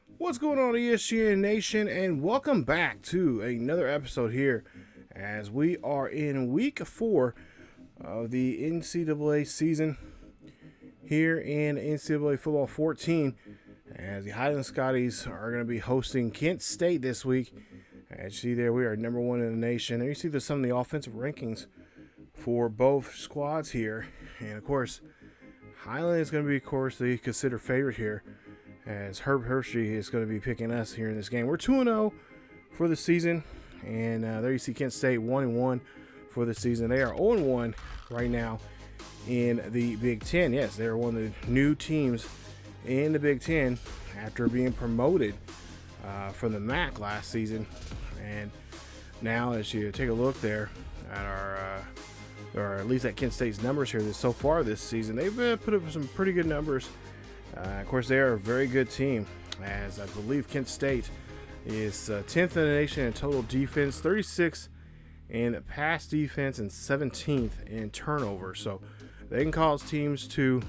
What's going on, ESGN Nation, and welcome back to another episode here as we are in week 4 of the NCAA season here in NCAA Football 14, as the Highland Scotties are going to be hosting Kent State this week. As you see there, we are number 1 in the nation. And you see some of the offensive rankings for both squads here. And, of course, Highland is going to be, of course, the considered favorite here, as Herb Hershey is going to be picking us here in this game. We're 2-0 for the season, and there you see Kent State 1-1 for the season. They are 0-1 right now in the Big Ten. Yes, they're one of the new teams in the Big Ten after being promoted from the MAC last season. And now, as you take a look there at our, or at least at Kent State's numbers here so far this season, they've put up some pretty good numbers. Of course, they are a very good team, as I believe Kent State is 10th in the nation in total defense, 36th in pass defense, and 17th in turnover. So they can cause teams to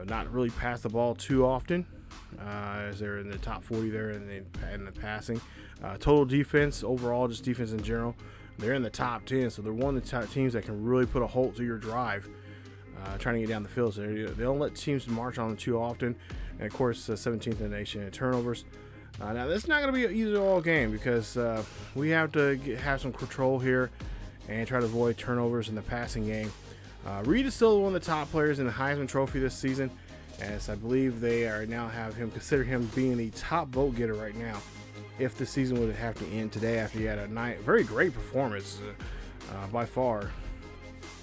not really pass the ball too often, as they're in the top 40 there in the passing. Total defense, overall, just defense in general, they're in the top 10. So they're one of the top teams that can really put a halt to your drive. Trying to get down the field. So they don't let teams march on them too often. And of course, 17th in the nation in turnovers. Now, this is not going to be an easy all game, because we have to have some control here and try to avoid turnovers in the passing game. Reid is still one of the top players in the Heisman Trophy this season, as I believe they are now consider him being the top vote getter right now, if the season would have to end today after he had a very great performance by far.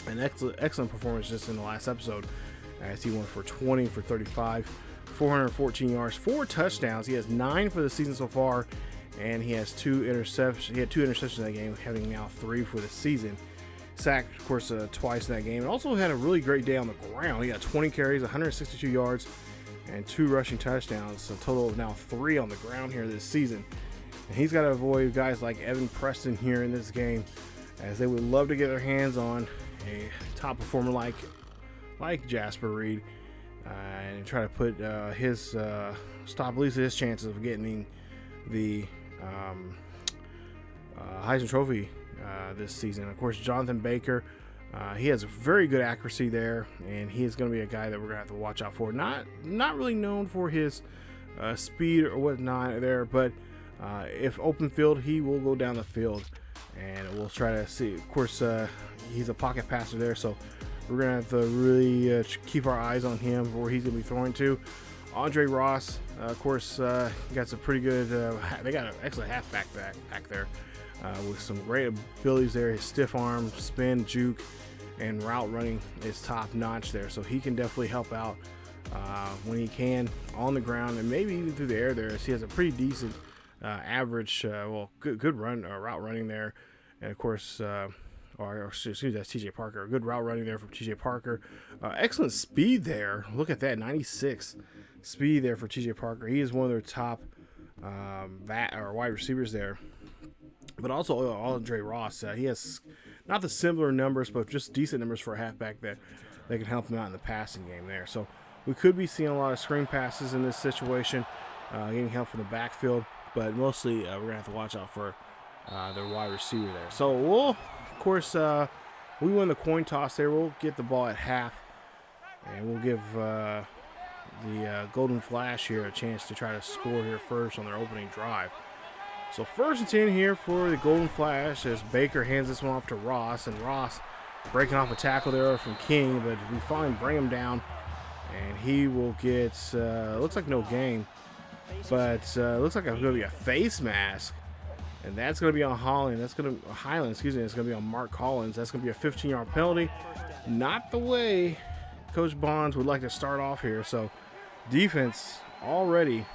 An excellent performance just in the last episode, as he went for 20 for 35, 414 yards, 4 touchdowns. He has 9 for the season so far, and he has 2 interceptions. He had 2 interceptions in that game, having now 3 for the season. Sacked, of course, twice in that game, and also had a really great day on the ground. He got 20 carries, 162 yards, and 2 rushing touchdowns. So a total of now 3 on the ground here this season. And he's got to avoid guys like Evan Preston here in this game, as they would love to get their hands on a top performer like Jasper Reid, and try to put stop at least his chances of getting the Heisman Trophy this season. Of course, Jonathan Baker, he has very good accuracy there, and he is going to be a guy that we're going to have to watch out for. Not really known for his speed or whatnot there, but if open field, he will go down the field, and we'll try to see. Of course, he's a pocket passer there, so we're going to have to really keep our eyes on him, where he's going to be throwing to. Andre Ross, of course, got some pretty good, they got an excellent halfback back there with some great abilities there. His stiff arm, spin, juke, and route running is top notch there, so he can definitely help out when he can on the ground, and maybe even through the air there, as he has a pretty decent average, good run, route running there. And of course, excuse me, that's TJ Parker. Good route running there from TJ Parker. Excellent speed there. Look at that, 96 speed there for TJ Parker. He is one of their top wide receivers there. But also Andre Ross, he has not the similar numbers, but just decent numbers for a halfback that can help him out in the passing game there. So we could be seeing a lot of screen passes in this situation, getting help from the backfield. But mostly, we're going to have to watch out for their wide receiver there. So we'll, of course, we win the coin toss there. We'll get the ball at half, and we'll give the Golden Flash here a chance to try to score here first on their opening drive. So 1st and 10 here for the Golden Flash, as Baker hands this one off to Ross, and Ross breaking off a tackle there from King, but we finally bring him down, and he will get, looks like no gain. But looks like it's going to be a face mask, and that's going to be on Highland. It's going to be on Mark Collins. That's going to be a 15-yard penalty. Not the way Coach Bonds would like to start off here. So defense already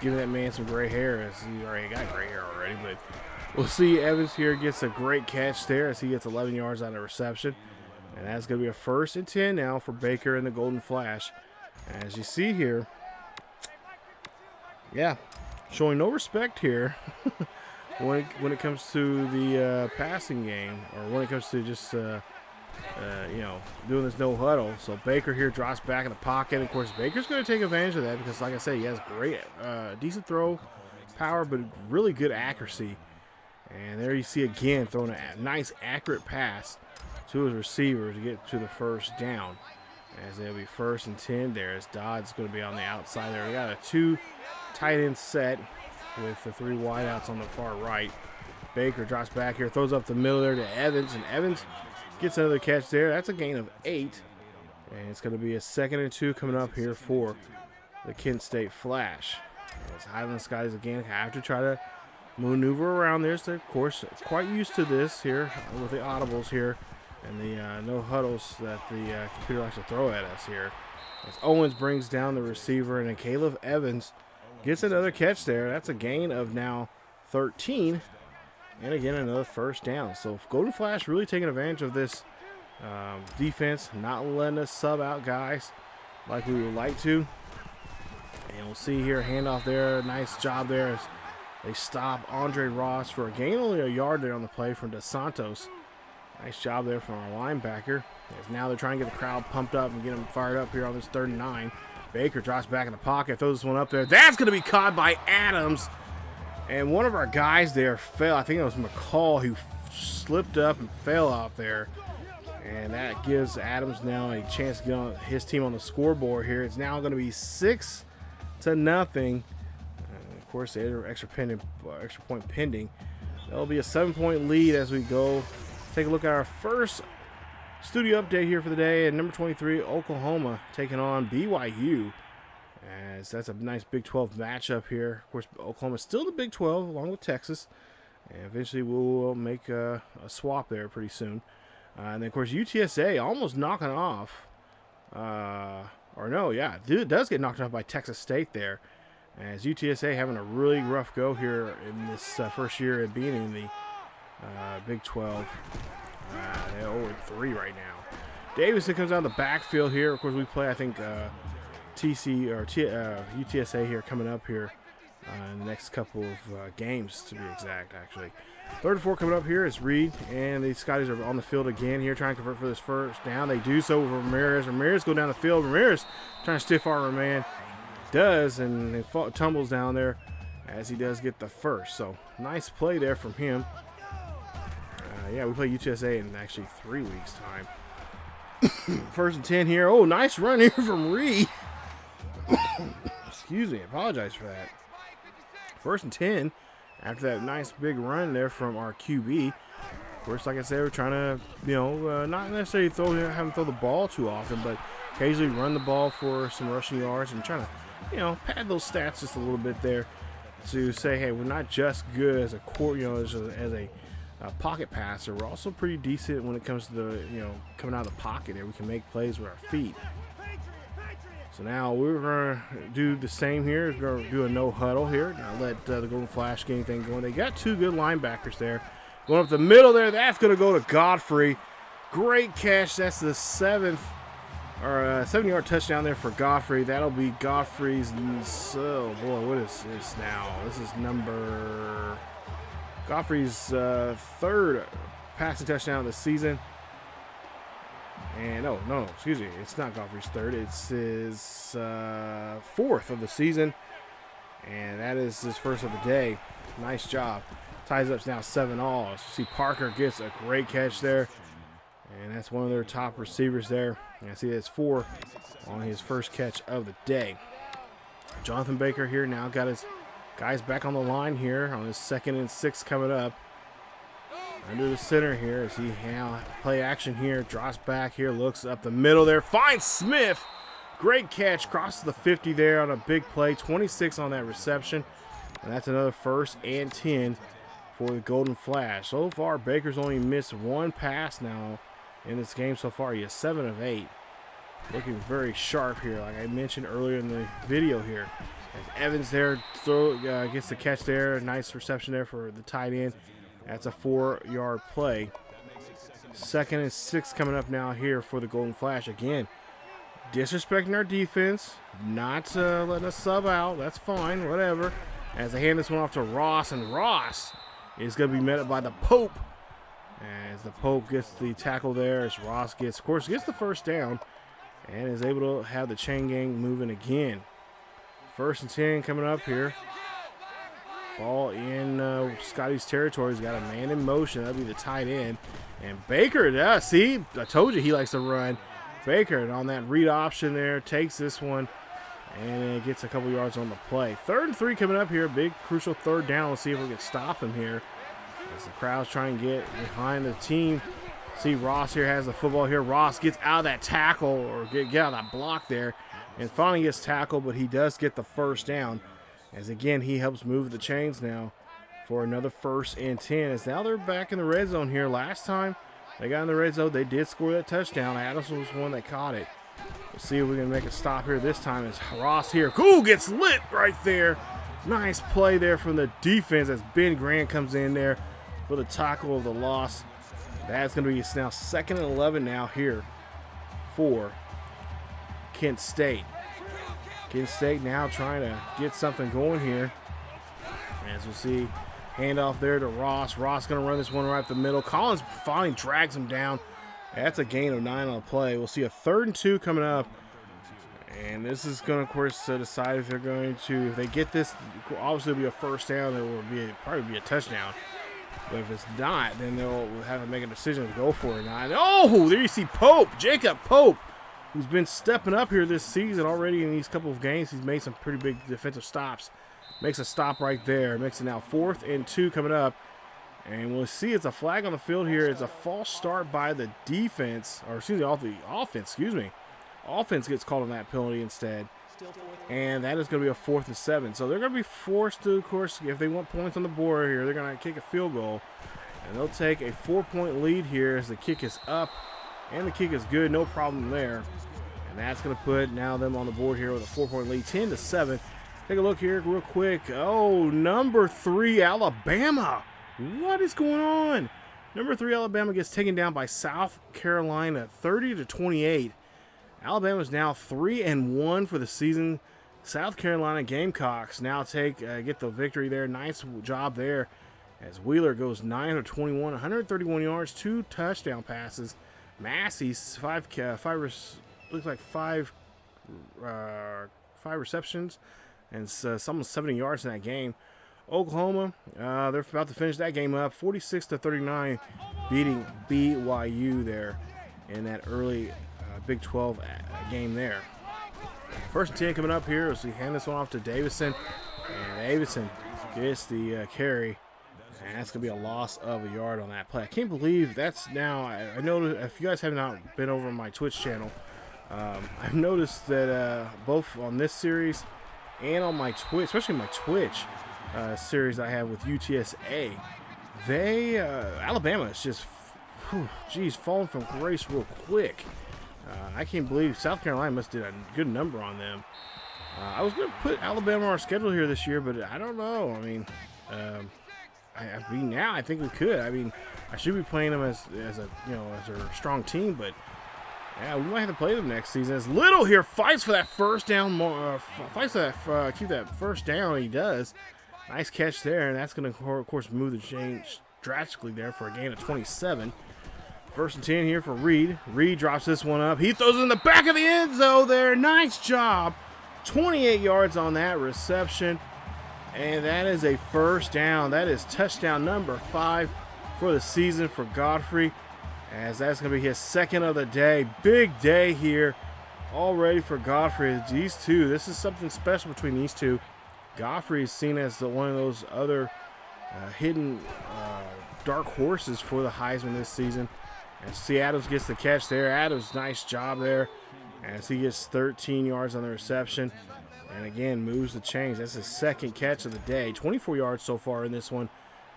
giving that man some gray hair, as he already got gray hair already. But we'll see. Evans here gets a great catch there, as he gets 11 yards on the reception, and that's going to be a 1st and 10 now for Baker and the Golden Flash. As you see here, yeah, showing no respect here when it comes to the passing game, or when it comes to just doing this no huddle. So Baker here drops back in the pocket. Of course, Baker's going to take advantage of that because, like I said, he has great, decent throw power, but really good accuracy. And there you see again throwing a nice accurate pass to his receiver to get to the first down. As it'll be 1st and 10 there, as Dodd's going to be on the outside there. We got a 2 tight end set with the 3 wideouts on the far right. Baker drops back here, throws up the middle there to Evans, and Evans gets another catch there. That's a gain of 8. And it's going to be a 2nd and 2 coming up here for the Kent State Flash. As Highland Scotties again have to try to maneuver around this. They're, of course, quite used to this here with the audibles here and the no huddles that the computer likes to throw at us here. As Owens brings down the receiver, and then Caleb Evans gets another catch there. That's a gain of now 13. And again, another first down. So Golden Flash really taking advantage of this defense, not letting us sub out guys like we would like to. And we'll see here, handoff there. Nice job there as they stop Andre Ross for a gain, only a yard there on the play from DeSantos. Nice job there from our linebacker. As now they're trying to get the crowd pumped up and get them fired up here on this 3rd and 9. Baker drops back in the pocket, throws this one up there. That's going to be caught by Adams. And one of our guys there fell. I think it was McCall who slipped up and fell out there. And that gives Adams now a chance to get on his team on the scoreboard here. It's now going to be 6-0. And of course, the extra point pending. That'll be a 7-point lead as we go. Take a look at our first studio update here for the day. And number 23, Oklahoma taking on BYU. As that's a nice Big 12 matchup here. Of course, Oklahoma's still the Big 12 along with Texas. And eventually we'll make a swap there pretty soon. And then, of course, UTSA almost knocking off. It does get knocked off by Texas State there. As UTSA having a really rough go here in this first year of being in the Big 12. They're 0-3 right now. Davison comes out of the backfield here. Of course, we play, I think, UTSA here coming up here in the next couple of games, to be exact, actually. 3rd and 4 coming up here is Reid, and the Scotties are on the field again here trying to convert for this first down. They do so with Ramirez. Ramirez go down the field. Ramirez trying to stiff arm a man. Does, and it tumbles down there as he does get the first. So nice play there from him. We play UTSA in actually 3 weeks' time. 1st and 10 here. Oh, nice run here from Reid. Excuse me, I apologize for that. 1st and 10 after that nice big run there from our QB. Of course, like I said, we're trying to, not necessarily have him throw the ball too often, but occasionally run the ball for some rushing yards and trying to, pad those stats just a little bit there to say, hey, we're not just good as a pocket passer. We're also pretty decent when it comes to the, coming out of the pocket here. We can make plays with our feet. So now we're going to do the same here. We're going to do a no huddle here. Not let the Golden Flash get anything going. They got 2 good linebackers there. Going up the middle there. That's going to go to Godfrey. Great catch. That's the 7-yard touchdown there for Godfrey. That'll be Godfrey's. So, boy, what is this now? This is Godfrey's 3rd passing touchdown of the season. And excuse me, it's not Godfrey's 3rd. It's his 4th of the season, and that is his 1st of the day. Nice job. Ties up now 7-all. So see Parker gets a great catch there, and that's one of their top receivers there. And I see that's 4 on his first catch of the day. Jonathan Baker here now got his guys back on the line here on his 2nd and 6 coming up. Under the center here as he play action here, drops back here, looks up the middle there, finds Smith. Great catch, crosses the 50 there on a big play, 26 on that reception. And that's another 1st and 10 for the Golden Flash. So far, Baker's only missed 1 pass now in this game so far. He is 7 of 8. Looking very sharp here, like I mentioned earlier in the video here. As Evans there gets the catch there, nice reception there for the tight end. That's a 4-yard play. 2nd and 6 coming up now here for the Golden Flash. Again, disrespecting our defense, not letting us sub out. That's fine, whatever. As they hand this one off to Ross, and Ross is going to be met up by the Pope. As the Pope gets the tackle there, as Ross gets, of course, gets the first down and is able to have the chain gang moving again. 1st and 10 coming up here. Ball in Scotty's territory. He's got a man in motion. That'll be the tight end. And Baker, see, I told you he likes to run. Baker on that read option there takes this one and it gets a couple yards on the play. 3rd and 3 coming up here. Big, crucial 3rd down. Let's see if we can stop him here as the crowd's trying to get behind the team. See, Ross here has the football here. Ross gets out of that tackle or get out of that block there and finally gets tackled, but he does get the 1st down. As again, he helps move the chains now for another 1st and 10. As now they're back in the red zone here. Last time they got in the red zone, they did score that touchdown. Adams was the one that caught it. We'll see if we can make a stop here this time. As Ross here, cool, gets lit right there. Nice play there from the defense as Ben Grant comes in there for the tackle of the loss. That's going to be now 2nd and 11 now here for Kent State. Kent State now trying to get something going here. As we'll see, handoff there to Ross. Ross going to run this one right up the middle. Collins finally drags him down. That's a gain of 9 on the play. We'll see a 3rd and 2 coming up. And this is going to, of course, decide if they're going to, if they get this, obviously it'll be a 1st down. It will probably be a touchdown. But if it's not, then they'll have to make a decision to go for it or not. Oh, there you see Pope, Jacob Pope, who's been stepping up here this season already in these couple of games. He's made some pretty big defensive stops. Makes a stop right there. Makes it now 4th and 2 coming up. And we'll see it's a flag on the field here. It's a false start by the defense, or excuse me, the offense, excuse me. Offense gets called on that penalty instead. And that is going to be a 4th and 7. So they're going to be forced to, of course, if they want points on the board here, they're going to kick a field goal. And they'll take a 4-point lead here as the kick is up. And the kick is good, no problem there. And that's going to put now them on the board here with a 4-point lead, 10-7. Take a look here real quick. Oh, number 3, Alabama. What is going on? Number 3, Alabama gets taken down by South Carolina, 30-28. Alabama is now 3-1 for the season. South Carolina Gamecocks now get the victory there. Nice job there as Wheeler goes 9-21, 131 yards, 2 touchdown passes. Massey's five receptions and almost 70 yards in that game. Oklahoma, they're about to finish that game up, 46-39, beating BYU there in that early Big 12 game there. 1st and 10 coming up here as we hand this one off to Davison. And Davison gets the carry. And that's going to be a loss of a yard on that play. I can't believe that's now. I know if you guys have not been over my Twitch channel, I've noticed that both on this series and on my Twitch, especially my Twitch series I have with UTSA, Alabama is just, falling from grace real quick. I can't believe South Carolina must did a good number on them. I was going to put Alabama on our schedule here this year, but I don't know. I mean, now I think we could. I mean, I should be playing them as a strong team, but yeah, we might have to play them next season. As Little here fights for that 1st down, keep that 1st down. And he does. Nice catch there, and that's going to, of course, move the change drastically there for a gain of 27. 1st and 10 here for Reid. Reid drops this one up. He throws it in the back of the end zone there. Nice job. 28 yards on that reception. And that is a 1st down. That is touchdown number 5 for the season for Godfrey, as that's going to be his 2nd of the day. Big day here already for Godfrey. These two, this is something special between these two. Godfrey is seen as one of those other hidden dark horses for the Heisman this season. And see, Adams gets the catch there. Adams, nice job there as he gets 13 yards on the reception. And again, moves the chains. That's his 2nd catch of the day. 24 yards so far in this one.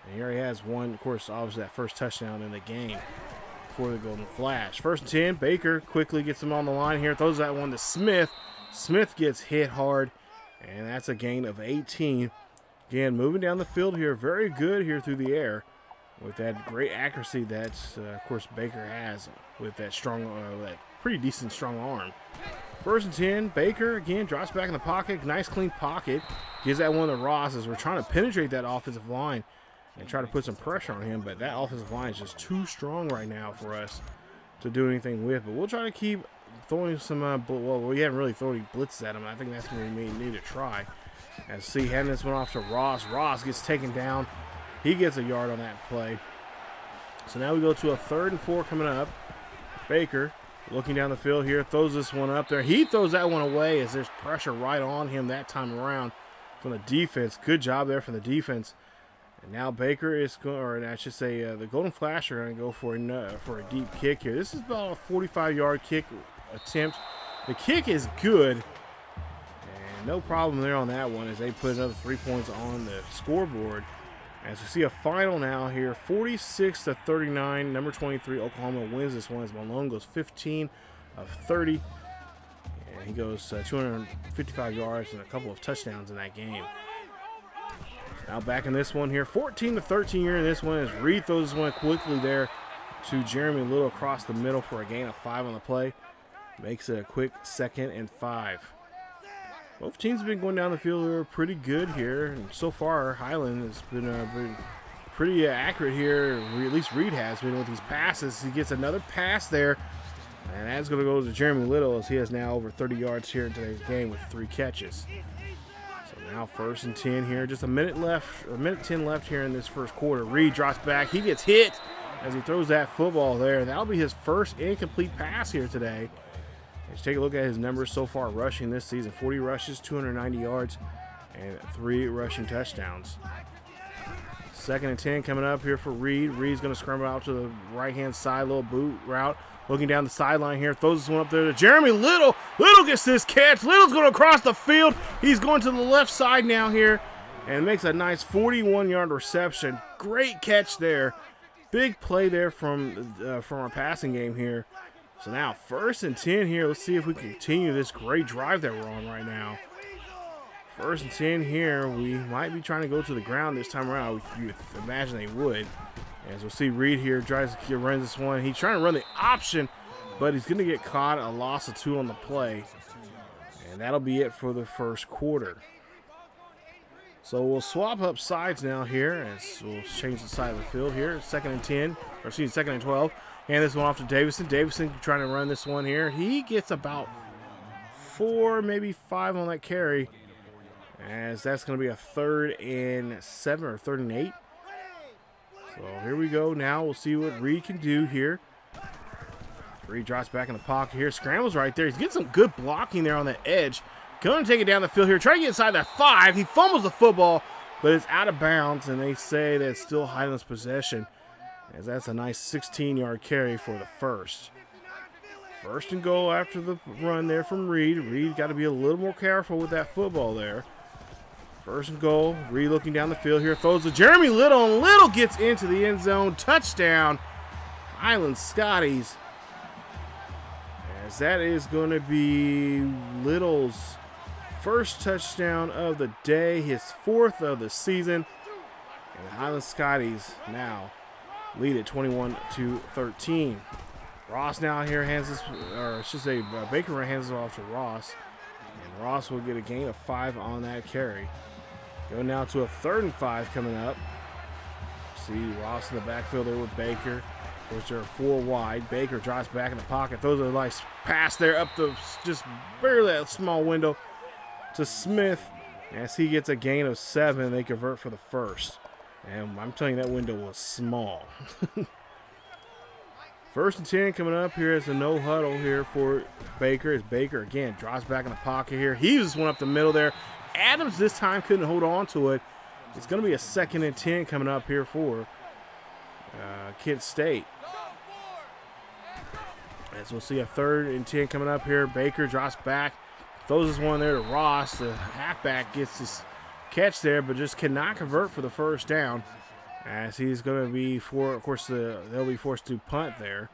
And here he has one, of course, obviously that 1st touchdown in the game for the Golden Flash. 1st and 10, Baker quickly gets him on the line here. Throws that one to Smith. Smith gets hit hard, and that's a gain of 18. Again, moving down the field here. Very good here through the air with that great accuracy that, of course, Baker has with that strong, that pretty decent strong arm. 1st and 10, Baker again drops back in the pocket. Nice clean pocket. Gives that one to Ross as we're trying to penetrate that offensive line. and try to put some pressure on him, but that offensive line is just too strong right now for us to do anything with. But we'll try to keep throwing some, well, we haven't really thrown any blitzes at him. I think that's what we may need to try. As see, handing this one off to Ross. Ross gets taken down. He gets a yard on that play. So now we go to a 3rd and 4 coming up. Baker looking down the field here, throws this one up there. He throws that one away as there's pressure right on him that time around from the defense. Good job there from the defense. And now Baker is going, or I should say the Golden Flash are going to go for a deep kick here. This is about a 45-yard kick attempt. The kick is good. And no problem there on that one as they put another 3 points on the scoreboard. As we see a final now here, 46-39, number 23, Oklahoma wins this one as Malone goes 15 of 30. And he goes 255 yards and a couple of touchdowns in that game. Now back in this one here, 14-13 here in this one as Reid throws this one quickly there to Jeremy Little across the middle for a gain of 5 on the play. Makes it a quick 2nd and 5. Both teams have been going down the field pretty good here, and so far Highland has been pretty accurate here. At least Reid has been with these passes. He gets another pass there, and that's going to go to Jeremy Little as he has now over 30 yards here in today's game with 3 catches. So now 1st and 10 here, just a minute 10 left here in this first quarter. Reid drops back. He gets hit as he throws that football there. That'll be his first incomplete pass here today. Let's take a look at his numbers so far rushing this season. 40 rushes, 290 yards, and 3 rushing touchdowns. 2nd and 10 coming up here for Reid. Reid's going to scramble out to the right-hand side, little boot route. Looking down the sideline here, throws this one up there to Jeremy Little. Little gets this catch. Little's going to cross the field. He's going to the left side now here and makes a nice 41-yard reception. Great catch there. Big play there from our passing game here. So now 1st and 10 here. Let's see if we can continue this great drive that we're on right now. 1st and 10 here. We might be trying to go to the ground this time around. You would imagine they would. As we'll see Reid here tries to run this one. He's trying to run the option, but he's going to get caught. A loss of 2 on the play. And that'll be it for the first quarter. So we'll swap up sides now here as we'll change the side of the field here. 2nd and 10, or excuse me, 2nd and 12. Hand this one off to Davison. Davison trying to run this one here. He gets about 4, maybe 5 on that carry, as that's going to be a 3rd and 7 or 3rd and 8. So here we go. Now we'll see what Reid can do here. Reid drops back in the pocket here. Scrambles right there. He's getting some good blocking there on the edge. Going to take it down the field here. Trying to get inside that 5. He fumbles the football, but it's out of bounds, and they say that it's still Highland's possession, as that's a nice 16-yard carry for the first. 1st and goal after the run there from Reid. Reid got to be a little more careful with that football there. 1st and goal. Reid looking down the field here. Throws to Jeremy Little, and Little gets into the end zone. Touchdown, Highland Scotties. As that is going to be Little's first touchdown of the day, his 4th of the season. And the Highland Scotties now lead at 21-13. Ross now here hands this, or I should say Baker hands it off to Ross. And Ross will get a gain of 5 on that carry. Going now to a 3rd and 5 coming up. See Ross in the backfield there with Baker. Of course, they're 4 wide. Baker drops back in the pocket. Throws a nice pass there up the just barely that small window to Smith. As he gets a gain of 7, they convert for the first. And I'm telling you, that window was small. 1st and 10 coming up here as a no huddle here for Baker. As Baker again drops back in the pocket here. He just went up the middle there. Adams this time couldn't hold on to it. It's going to be a 2nd and 10 coming up here for Kent State. As we'll see a 3rd and 10 coming up here. Baker drops back, throws this one there to Ross. The halfback gets this catch there, but just cannot convert for the first down. As he's going to be of course, they'll be forced to punt there.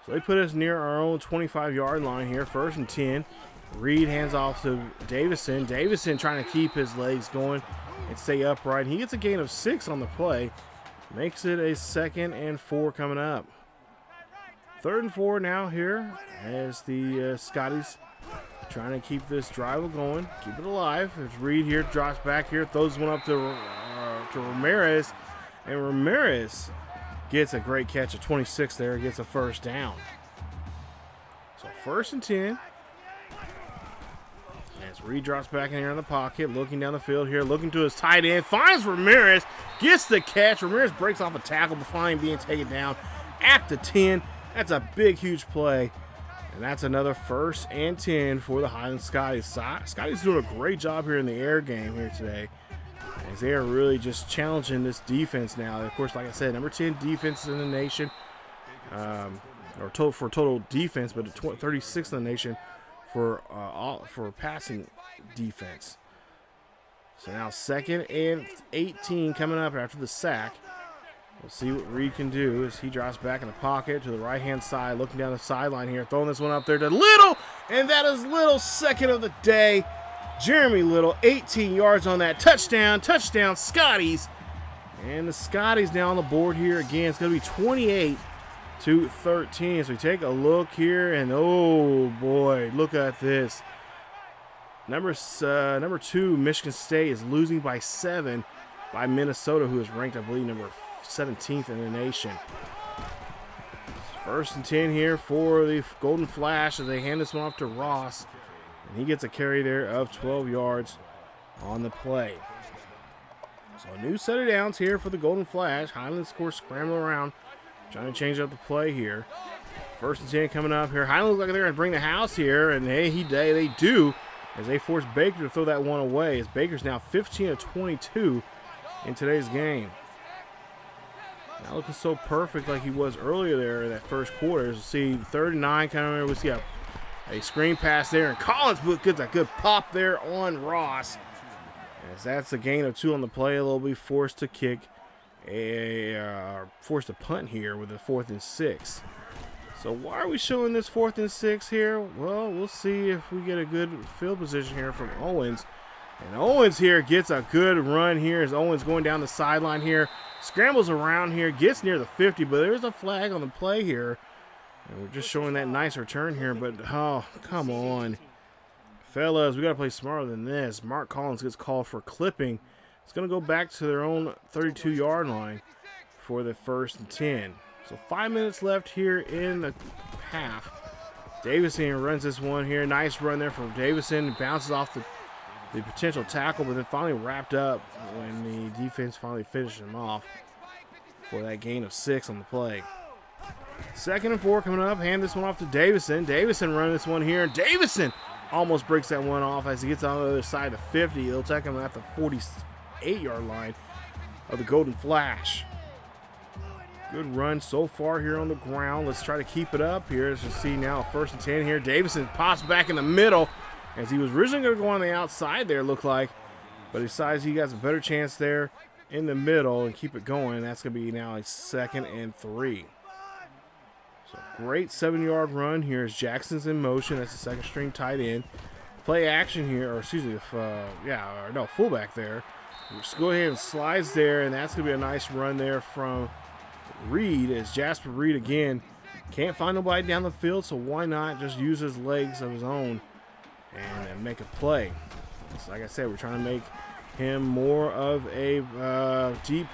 So they put us near our own 25-yard line here. 1st and 10. Reid hands off to Davison. Davison trying to keep his legs going and stay upright. He gets a gain of 6 on the play. Makes it a 2nd and 4 coming up. 3rd and 4 now here as the Scotties trying to keep this drive going, keep it alive. As Reid here drops back here, throws one up to Ramirez. And Ramirez gets a great catch at 26 there, gets a first down. So 1st and 10. As Reid drops back in here in the pocket, looking down the field here, looking to his tight end, finds Ramirez, gets the catch. Ramirez breaks off a tackle before being taken down at the 10. That's a big, huge play. And that's another 1st and 10 for the Highland Scotties. Scotties doing a great job here in the air game here today, as they are really just challenging this defense now. Of course, like I said, number 10 defense in the nation, or total defense, but 36th in the nation for passing defense. So now 2nd and 18 coming up after the sack. We'll see what Reid can do as he drops back in the pocket to the right-hand side, looking down the sideline here, throwing this one up there to Little, and that is Little's 2nd of the day. Jeremy Little, 18 yards on that touchdown. Touchdown, Scotties. And the Scotties now on the board here again. It's going to be 28-13. So we take a look here, and oh boy, look at this. Number 2, Michigan State is losing by 7 by Minnesota, who is ranked, I believe, number 17th in the nation. 1st and 10 here for the Golden Flash as they hand this one off to Ross. And he gets a carry there of 12 yards on the play. So a new set of downs here for the Golden Flash. Highland's, of course, scrambling around, trying to change up the play here. 1st and 10 coming up here. Highland looks like they're going to bring the house here, and hey, they do, as they force Baker to throw that one away, as Baker's now 15 of 22 in today's game. Not looking so perfect like he was earlier there in that first quarter. As you see, 3rd and 9 coming over. We see a screen pass there, and Collins gets a good pop there on Ross. As that's a gain of 2 on the play, they'll be forced to kick forced to punt here with a 4th and 6. So why are we showing this 4th and 6 here? Well, we'll see if we get a good field position here from Owens. And Owens here gets a good run here as Owens going down the sideline here, scrambles around here, gets near the 50, but there's a flag on the play here. And we're just showing that nice return here, but oh, come on. Fellas, we got to play smarter than this. Mark Collins gets called for clipping. It's going to go back to their own 32-yard line for the 1st and 10. So 5 minutes left here in the half. Davison runs this one here. Nice run there from Davison. Bounces off the potential tackle, but then finally wrapped up when the defense finally finished him off for that gain of 6 on the play. 2nd and 4 coming up. Hand this one off to Davison. Davison running this one here. Davison almost breaks that one off as he gets on the other side of 50. They'll take him at the 48-yard line of the Golden Flash. Good run so far here on the ground. Let's try to keep it up here. As you see now, 1st and 10 here. Davison pops back in the middle as he was originally going to go on the outside there, looked like. But he decides he got a better chance there in the middle and keep it going. That's going to be now a 2nd and 3. So great 7-yard run here as Jackson's in motion. That's the 2nd string tight end. Play action here, or excuse me, fullback there. Just go ahead and slides there, and that's going to be a nice run there from Reid as Jasper Reid again can't find nobody down the field, so why not just use his legs of his own and make a play. So like I said, we're trying to make him more of a deep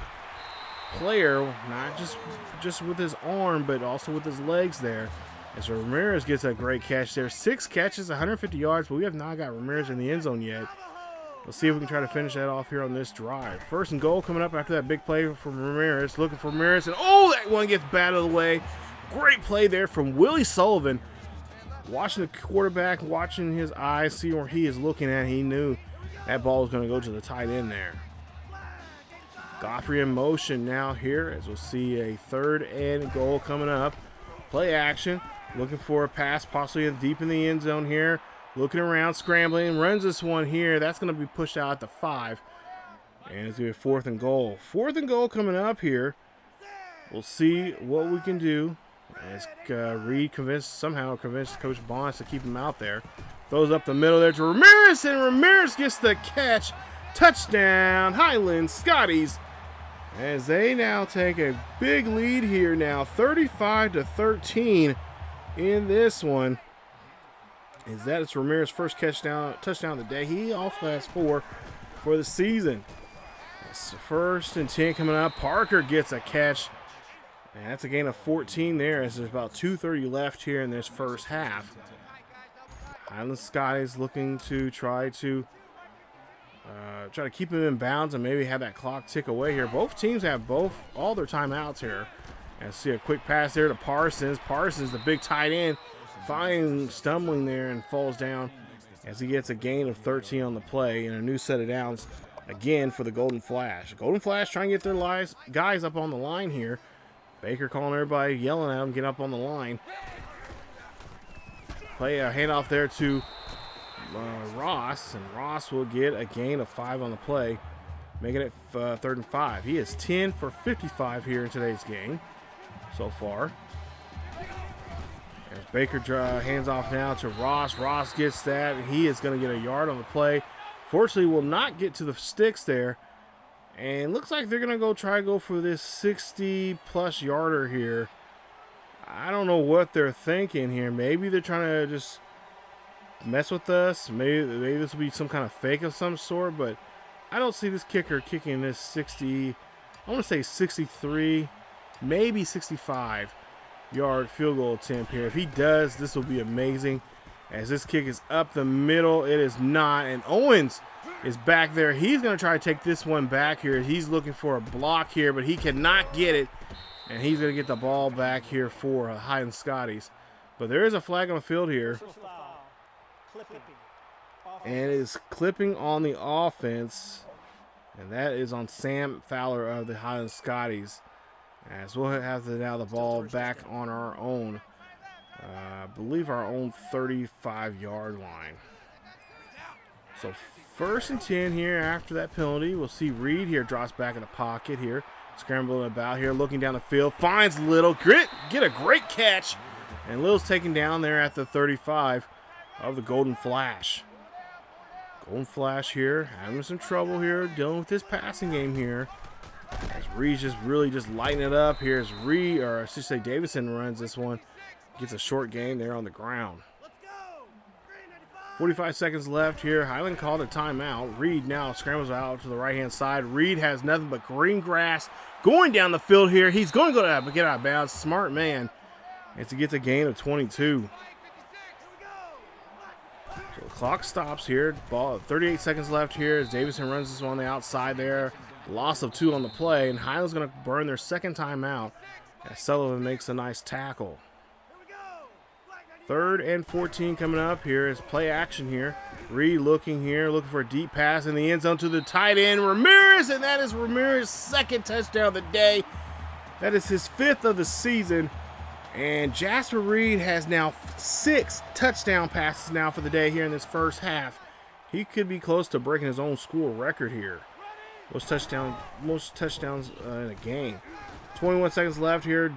player, not just with his arm, but also with his legs there. As Ramirez gets a great catch there. 6 catches, 150 yards, but we have not got Ramirez in the end zone yet. Let's see if we can try to finish that off here on this drive. 1st and goal coming up after that big play from Ramirez. Looking for Ramirez, and oh, that one gets batted away. Great play there from Willie Sullivan. Watching the quarterback, watching his eyes, see where he is looking at. He knew that ball was going to go to the tight end there. Godfrey in motion now here as we'll see a 3rd and goal coming up. Play action. Looking for a pass possibly deep in the end zone here. Looking around, scrambling, runs this one here. That's going to be pushed out at the 5. And it's going to be 4th and goal. 4th and goal coming up here. We'll see what we can do as Reid somehow convinced Coach Bonds to keep him out there. Throws up the middle there to Ramirez, and Ramirez gets the catch. Touchdown, Highland Scotties. As they now take a big lead here now, 35-13 in this one. Is that it's Ramirez's first touchdown of the day. He also has 4 for the season. First and 10 coming up. Parker gets a catch. And that's a gain of 14 there as there's about 2:30 left here in this first half. Highland Scotties looking to try to keep him in bounds and maybe have that clock tick away here. Both teams have all their timeouts here. And see a quick pass there to Parsons. Parsons, the big tight end, stumbling there and falls down as he gets a gain of 13 on the play and a new set of downs again for the Golden Flash. Golden Flash trying to get their guys up on the line here. Baker calling everybody, yelling at them, get up on the line. Play a handoff there to Ross, and Ross will get a gain of 5 on the play, making it 3rd and 5. He is 10 for 55 here in today's game so far. As Baker hands off now to Ross. Ross gets that, and he is going to get a yard on the play. Fortunately, will not get to the sticks there. And looks like they're going to try to go for this 60-plus yarder here. I don't know what they're thinking here. Maybe they're trying to just mess with us. Maybe this will be some kind of fake of some sort, but I don't see this kicker kicking this 60, I want to say 63, maybe 65-yard field goal attempt here. If he does, this will be amazing. As this kick is up the middle, it is not, and Owens is back there. He's going to try to take this one back here. He's looking for a block here, but he cannot get it, and he's going to get the ball back here for Highland Scotties. But there is a flag on the field here, and it is clipping on the offense, and that is on Sam Fowler of the Highland Scotties. As we'll have to now the ball back on our own, I believe our own 35-yard line. So 1st and 10 here after that penalty. We'll see Reid here drops back in the pocket here, scrambling about here, looking down the field, finds Little, get a great catch, and Little's taken down there at the 35 of the Golden Flash. Golden Flash here having some trouble here, dealing with this passing game here. As Reid's just really lighting it up here as Reid, or I should say Davison, runs this one. Gets a short gain there on the ground. 45 seconds left here. Highland called a timeout. Reid now scrambles out to the right-hand side. Reid has nothing but green grass going down the field here. He's going to get out of bounds. Smart man. And to get a gain of 22. So the clock stops here. Ball 38 seconds left here as Davison runs this one on the outside there. Loss of 2 on the play. And Highland's going to burn their second timeout as Sullivan makes a nice tackle. 3rd and 14 coming up here is play action here. Reid looking for a deep pass in the end zone to the tight end, Ramirez, and that is Ramirez's 2nd touchdown of the day. That is his 5th of the season. And Jasper Reid has now 6 touchdown passes now for the day here in this first half. He could be close to breaking his own school record here. Most touchdowns in a game. 21 seconds left here.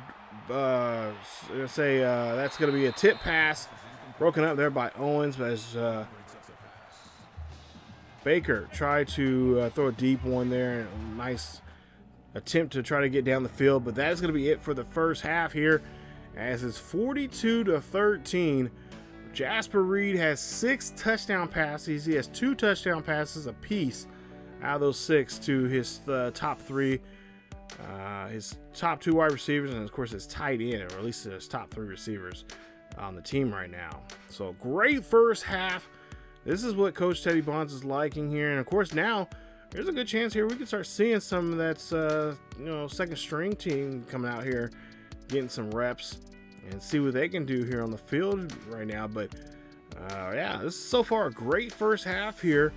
That's going to be a tip pass broken up there by Owens as Baker tried to throw a deep one there. Nice attempt to try to get down the field, but that is going to be it for the first half here as it's 42-13. Jasper Reid has 6 touchdown passes. He has 2 touchdown passes apiece out of those 6 to his top 3. His top 2 wide receivers, and of course his tight end, or at least his top 3 receivers on the team right now. So great first half. This is what Coach Teddy Bonds is liking here, and of course now there's a good chance here we can start seeing some of that second string team coming out here, getting some reps and see what they can do here on the field right now. But yeah, this is so far a great first half here.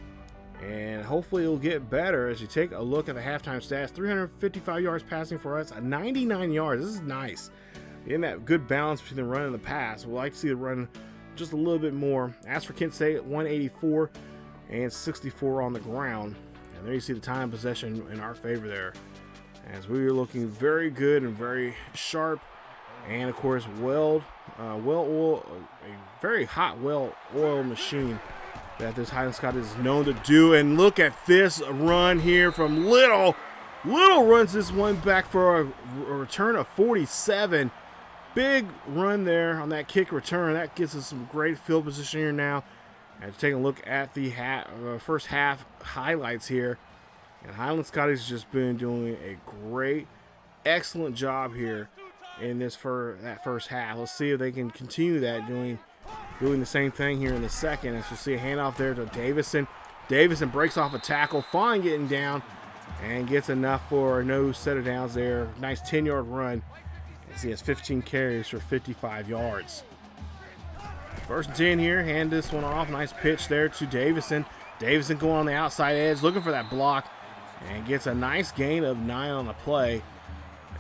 And hopefully it'll get better as you take a look at the halftime stats. 355 yards passing for us, 99 yards. This is nice. In that good balance between the run and the pass. We'd like to see the run just a little bit more. As for Kent State, 184 and 64 on the ground. And there you see the time of possession in our favor there. As we are looking very good and very sharp. And of course, a very hot, well-oiled machine that this Highland Scotties is known to do. And look at this run here from Little. Little runs this one back for a return of 47. Big run there on that kick return. That gives us some great field position here now. And taking a look at the first half highlights here. And Highland Scotties has just been doing a great, excellent job here in this that first half. Let's see if they can continue that, doing the same thing here in the second. As we'll see a handoff there to Davison. Davison breaks off a tackle, fine getting down, and gets enough for no set of downs there. Nice 10-yard run as he has 15 carries for 55 yards. First and 10 here, hand this one off. Nice pitch there to Davison. Davison going on the outside edge, looking for that block, and gets a nice gain of 9 on the play,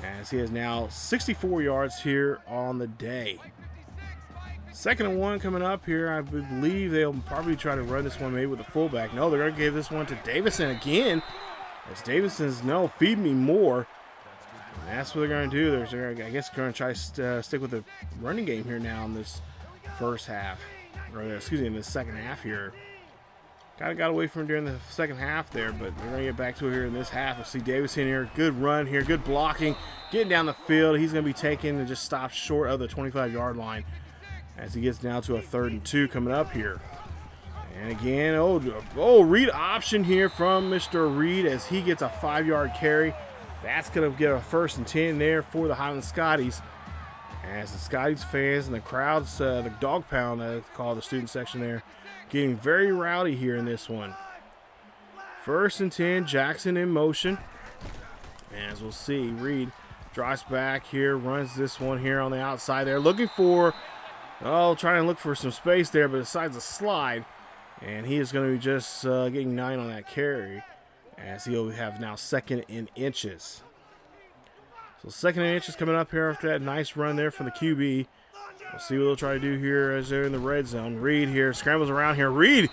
as he has now 64 yards here on the day. Second and 1 coming up here. I believe they'll probably try to run this one maybe with a fullback. No, they're going to give this one to Davison again, as Davison's, no, feed me more. And that's what they're going to do. They're, I guess, going to try to stick with the running game here now in this first half, or excuse me, in the second half here. Kind of got away from it during the second half there, but we're going to get back to it here in this half. We'll see Davison here. Good run here, good blocking, getting down the field. He's going to be taken and just stopped short of the 25-yard line as he gets now to a 3rd and 2 coming up here. And again, Reid option here from Mr. Reid as he gets a 5-yard carry. That's going to get a 1st and 10 there for the Highland Scotties. As the Scotties fans and the crowds, the dog pound, call the student section there, getting very rowdy here in this one. 1st and 10, Jackson in motion. As we'll see, Reid drops back here, runs this one here on the outside there, looking for, trying to look for some space there, but decides to slide. And he is going to be just getting 9 on that carry, as he'll have now 2nd in inches. So 2nd and inches coming up here after that nice run there from the QB. We'll see what they'll try to do here as they're in the red zone. Reid here scrambles around here. Reid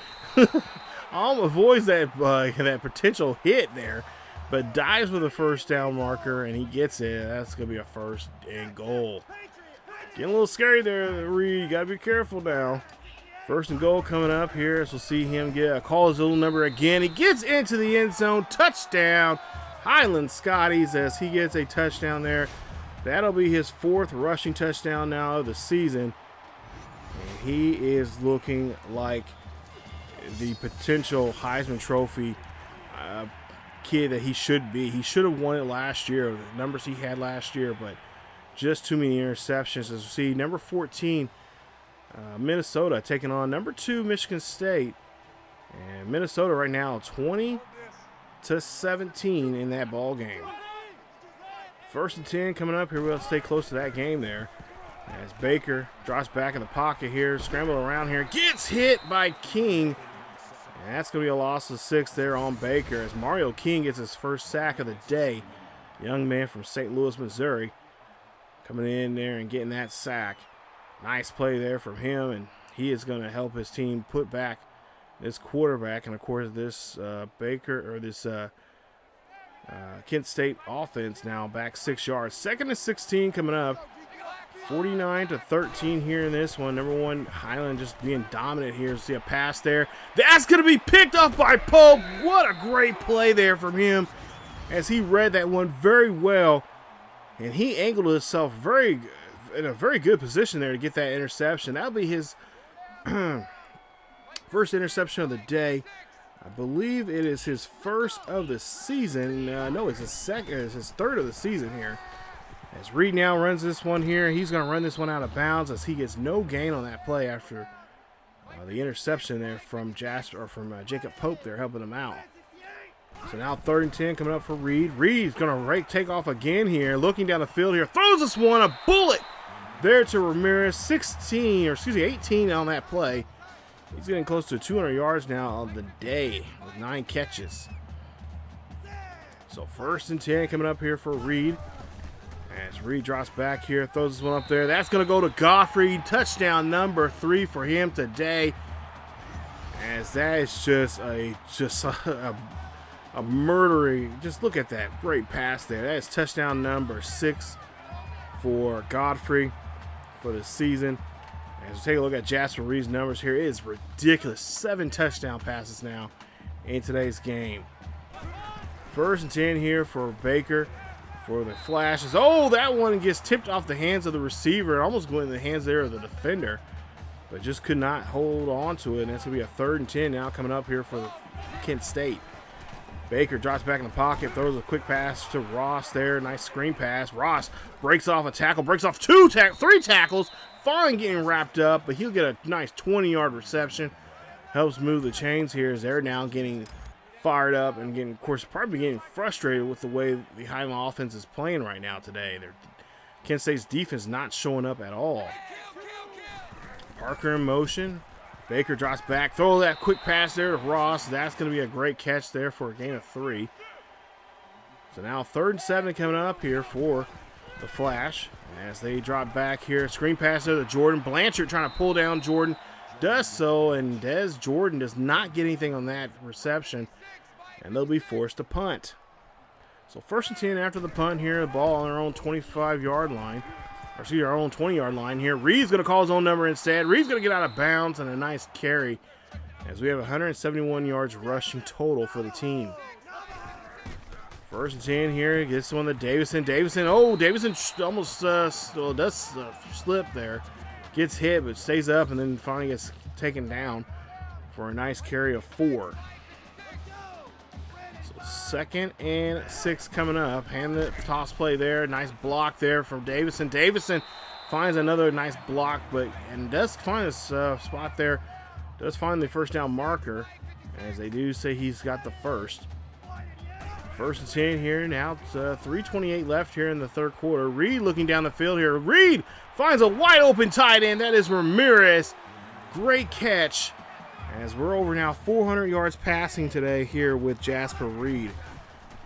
avoids that that potential hit there, but dives with a 1st down marker, and he gets it. That's going to be a 1st and goal. Getting a little scary there, Reid. You got to be careful now. 1st and goal coming up here, as we'll see him call his little number again. He gets into the end zone. Touchdown, Highland Scotties, as he gets a touchdown there. That'll be his 4th rushing touchdown now of the season. And he is looking like the potential Heisman Trophy kid that he should be. He should have won it last year, the numbers he had last year, but just too many interceptions. As we see, number 14, Minnesota taking on number 2, Michigan State. And Minnesota right now 20-17 in that ball game. 1st and 10 coming up here. We'll stay close to that game there. As Baker drops back in the pocket here, scrambling around here, gets hit by King. And that's going to be a loss of 6 there on Baker, as Mario King gets his 1st sack of the day. Young man from St. Louis, Missouri, coming in there and getting that sack. Nice play there from him, and he is going to help his team put back this quarterback, and of course this Kent State offense now back 6 yards. 2nd and 16 coming up. 49-13 here in this one. Number 1, Highland just being dominant here. See a pass there. That's going to be picked up by Pope. What a great play there from him, as he read that one very well, and he angled himself in a very good position there to get that interception. That'll be his 1st interception of the day. I believe it is his 1st of the season. No, it's his 3rd of the season here. As Reid now runs this one here, he's going to run this one out of bounds, as he gets no gain on that play after the interception there from Jacob Pope there helping him out. So now 3rd and 10 coming up for Reid. Reid's going to take off again here, looking down the field here, throws this one, a bullet there to Ramirez. 18 on that play. He's getting close to 200 yards now on the day with 9 catches. So 1st and 10 coming up here for Reid. As Reid drops back here, throws this one up there. That's going to go to Godfrey. Touchdown number 3 for him today. As that is just a murdering. Just look at that great pass there. That is touchdown number 6 for Godfrey for the season. As we take a look at Jasper Reid's numbers here, it is ridiculous. 7 touchdown passes now in today's game. 1st and 10 here for Baker for the flashes. Oh, that one gets tipped off the hands of the receiver. It almost went in the hands there of the defender, but just could not hold on to it. And that's going to be a 3rd and 10 now coming up here for Kent State. Baker drops back in the pocket, throws a quick pass to Ross there. Nice screen pass. Ross breaks off a tackle, breaks off three tackles. Finally getting wrapped up, but he'll get a nice 20-yard reception. Helps move the chains here as they're now getting fired up and getting, of course, probably getting frustrated with the way the Highland offense is playing right now today. Kent State's defense not showing up at all. Parker in motion. Baker drops back. Throw that quick pass there to Ross. That's going to be a great catch there for a gain of 3. So now 3rd and 7 coming up here for the Flash. As they drop back here. Screen pass there to Jordan. Blanchard trying to pull down Jordan. Does so, and Jordan does not get anything on that reception. And they'll be forced to punt. So 1st and 10 after the punt here. The ball on our own 25-yard line. Or excuse me, our own 20-yard line here. Reid's going to call his own number instead. Reid's going to get out of bounds and a nice carry as we have 171 yards rushing total for the team. 1st and 10 here. Gets one to Davison. Davison almost does slip there. Gets hit but stays up and then finally gets taken down for a nice carry of 4. 2nd and 6 coming up. Hand the toss play there. Nice block there from Davison. Davison finds another nice block, and does find a spot there. Does find the 1st down marker, as they do say he's got the first. 1st and 10 here. Now it's 3:28 left here in the 3rd quarter. Reid looking down the field here. Reid finds a wide open tight end. That is Ramirez. Great catch. As we're over now 400 yards passing today here with Jasper Reid.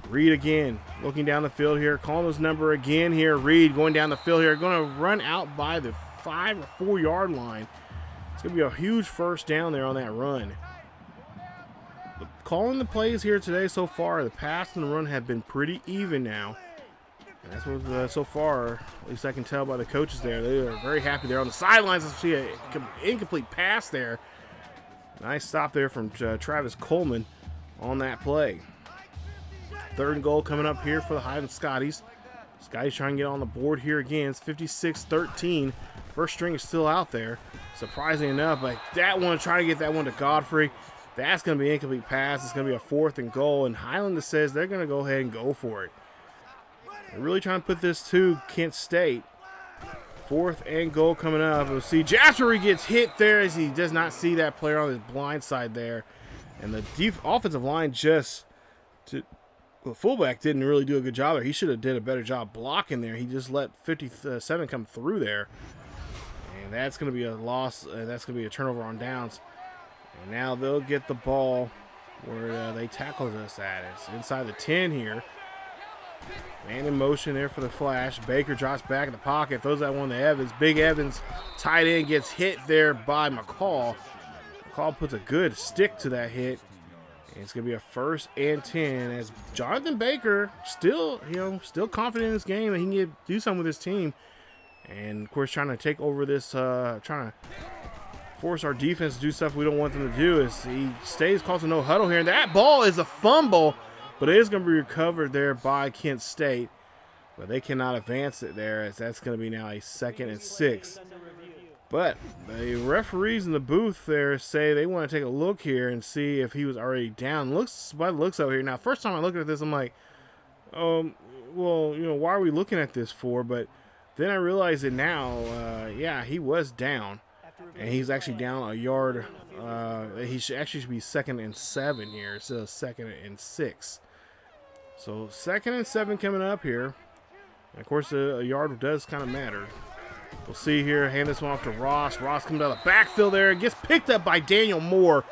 Reid again looking down the field here, calling his number again here. Reid going down the field here, going to run out by the 5 or 4 yard line. It's going to be a huge 1st down there on that run. Calling the plays here today so far, the pass and the run have been pretty even now. And that's what so far, at least I can tell by the coaches there. They are very happy there on the sidelines. Let's see an incomplete pass there. Nice stop there from Travis Coleman on that play. 3rd and goal coming up here for the Highland Scotties. Scotties trying to get on the board here again. It's 56-13. 1st string is still out there. Surprising enough, but that one, trying to get that one to Godfrey. That's going to be an incomplete pass. It's going to be a 4th and goal, and Highland says they're going to go ahead and go for it. They're really trying to put this to Kent State. 4th and goal coming up. We'll see Jasper gets hit there as he does not see that player on his blind side there. And the offensive line the fullback didn't really do a good job there. He should have did a better job blocking there. He just let 57 come through there. And that's going to be a loss. That's going to be a turnover on downs. And now they'll get the ball where they tackled us at. It's inside the 10 here. Man in motion there for the Flash. Baker drops back in the pocket, throws that one to Evans. Big Evans, tight end, gets hit there by McCall. McCall puts a good stick to that hit. And it's going to be a 1st and 10 as Jonathan Baker still confident in this game that he can do something with his team. And, of course, trying to take over this, trying to force our defense to do stuff we don't want them to do as he stays, calls a no huddle here. And that ball is a fumble. But it is going to be recovered there by Kent State. But they cannot advance it there as that's going to be now a 2nd and 6. But the referees in the booth there say they want to take a look here and see if he was already down. By the looks over here. Now, first time I looked at this, I'm like, well, why are we looking at this for? But then I realized that now, yeah, he was down. And he's actually down a yard. He should be 2nd and 7 here instead of 2nd and 6. So 2nd and 7 coming up here. And of course, a yard does kind of matter. We'll see here. Hand this one off to Ross. Ross comes out of the backfield there. Gets picked up by Daniel Moore.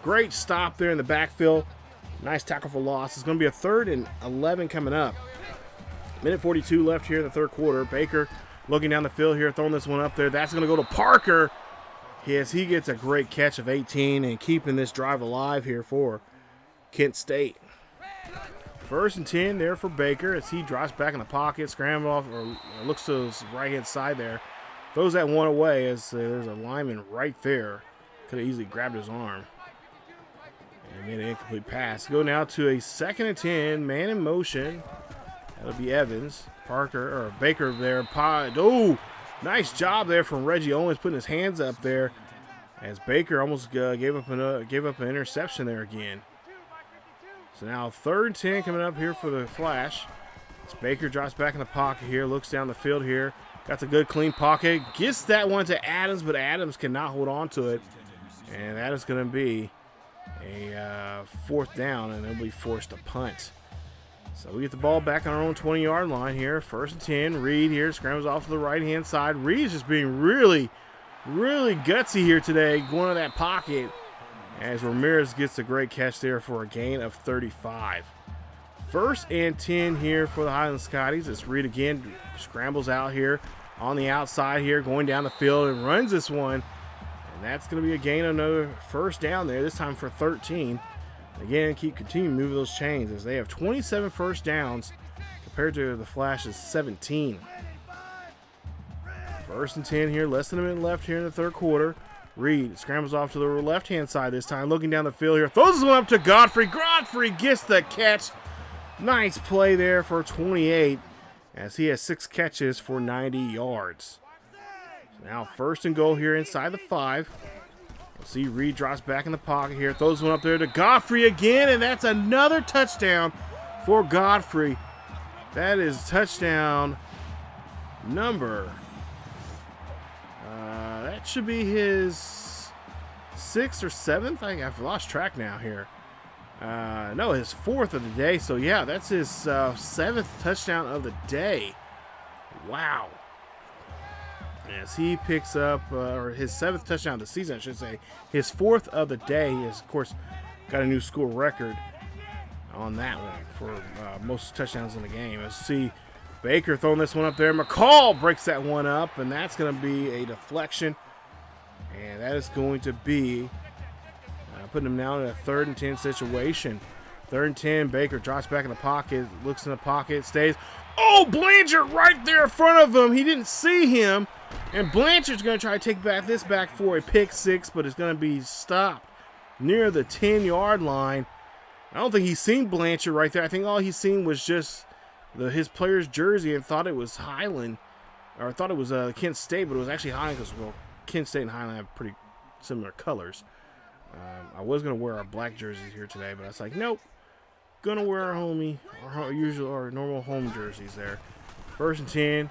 Great stop there in the backfield. Nice tackle for loss. It's going to be a 3rd and 11 coming up. Minute 42 left here in the 3rd quarter. Baker looking down the field here, throwing this one up there. That's going to go to Parker. Yes, he gets a great catch of 18 and keeping this drive alive here for Kent State. 1st and 10 there for Baker as he drops back in the pocket, scrambles off, or looks to his right-hand side there. Throws that one away as there's a lineman right there. Could have easily grabbed his arm. And made an incomplete pass. Go now to a 2nd and 10, man in motion. That'll be Evans. Baker there. Oh, nice job there from Reggie Owens putting his hands up there as Baker almost gave up an interception there again. So now 3rd and 10 coming up here for the Flash. As Baker drops back in the pocket here, looks down the field here. Got the good clean pocket. Gets that one to Adams, but Adams cannot hold on to it. And that is going to be a 4th down, and they'll be forced to punt. So we get the ball back on our own 20-yard line here. 1st and 10. Reid here scrambles off to the right-hand side. Reid is just being really gutsy here today, going to that pocket as Ramirez gets a great catch there for a gain of 35. 1st and 10 here for the Highland Scotties. It's Reid again, scrambles out here on the outside here, going down the field and runs this one. And that's going to be a gain of another 1st down there, this time for 13. Again, continue moving those chains as they have 27 1st downs compared to the Flash's 17. 1st and 10 here, less than a minute left here in the 3rd quarter. Reid scrambles off to the left-hand side this time, looking down the field here. Throws this one up to Godfrey. Godfrey gets the catch. Nice play there for 28 as he has 6 catches for 90 yards. So now 1st and goal here inside the 5. We'll see Reid drops back in the pocket here. Throws one up there to Godfrey again, and that's another touchdown for Godfrey. That is touchdown number. That should be his 6th or 7th. I've lost track now here. No, his 4th of the day. So, yeah, that's his 7th touchdown of the day. Wow. As he picks up, or his 7th touchdown of the season, I should say. His 4th of the day. He has, of course, got a new school record on that one for most touchdowns in the game. Let's see Baker throwing this one up there. McCall breaks that one up, and that's going to be a deflection. And that is going to be putting him now in a 3rd and 10 situation. 3rd and 10, Baker drops back in the pocket, looks in the pocket, stays. Oh, Blanchard right there in front of him. He didn't see him. And Blanchard's going to try to take this back for a pick 6, but it's going to be stopped near the 10-yard line. I don't think he's seen Blanchard right there. I think all he's seen was just his player's jersey and thought it was Highland, or thought it was Kent State, but it was actually Highland because, well, Kent State and Highland have pretty similar colors. I was going to wear our black jerseys here today, but I was like, nope. Going to wear our normal home jerseys there. 1st and 10.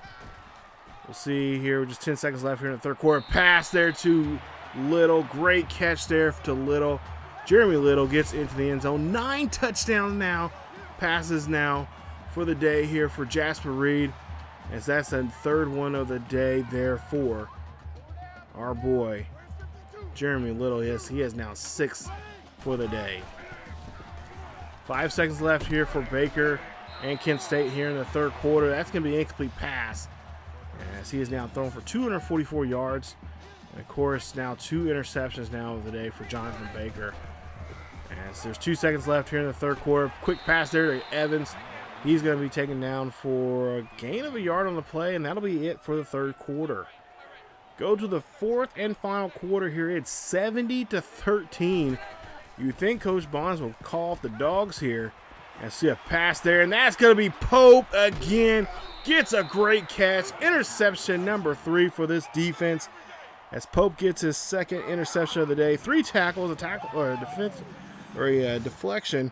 We'll see here with just 10 seconds left here in the 3rd quarter. Pass there to Little. Great catch there to Little. Jeremy Little gets into the end zone. 9 touchdowns now. Passes now for the day here for Jasper Reid, as that's the 3rd one of the day there for our boy Jeremy Little. Yes, he has now 6 for the day. 5 seconds left here for Baker and Kent State here in the 3rd quarter. That's going to be an incomplete pass, as he is now thrown for 244 yards. And of course, now 2 interceptions now of the day for Jonathan Baker. As there's 2 seconds left here in the 3rd quarter. Quick pass there to Evans. He's going to be taken down for a gain of a yard on the play, and that'll be it for the 3rd quarter. Go to the 4th and final quarter here. It's 70-13. You think Coach Bonds will call off the dogs here. And see a pass there, and that's going to be Pope again. Gets a great catch. Interception number 3 for this defense, as Pope gets his 2nd interception of the day. 3 tackles, a tackle or a defense or a deflection.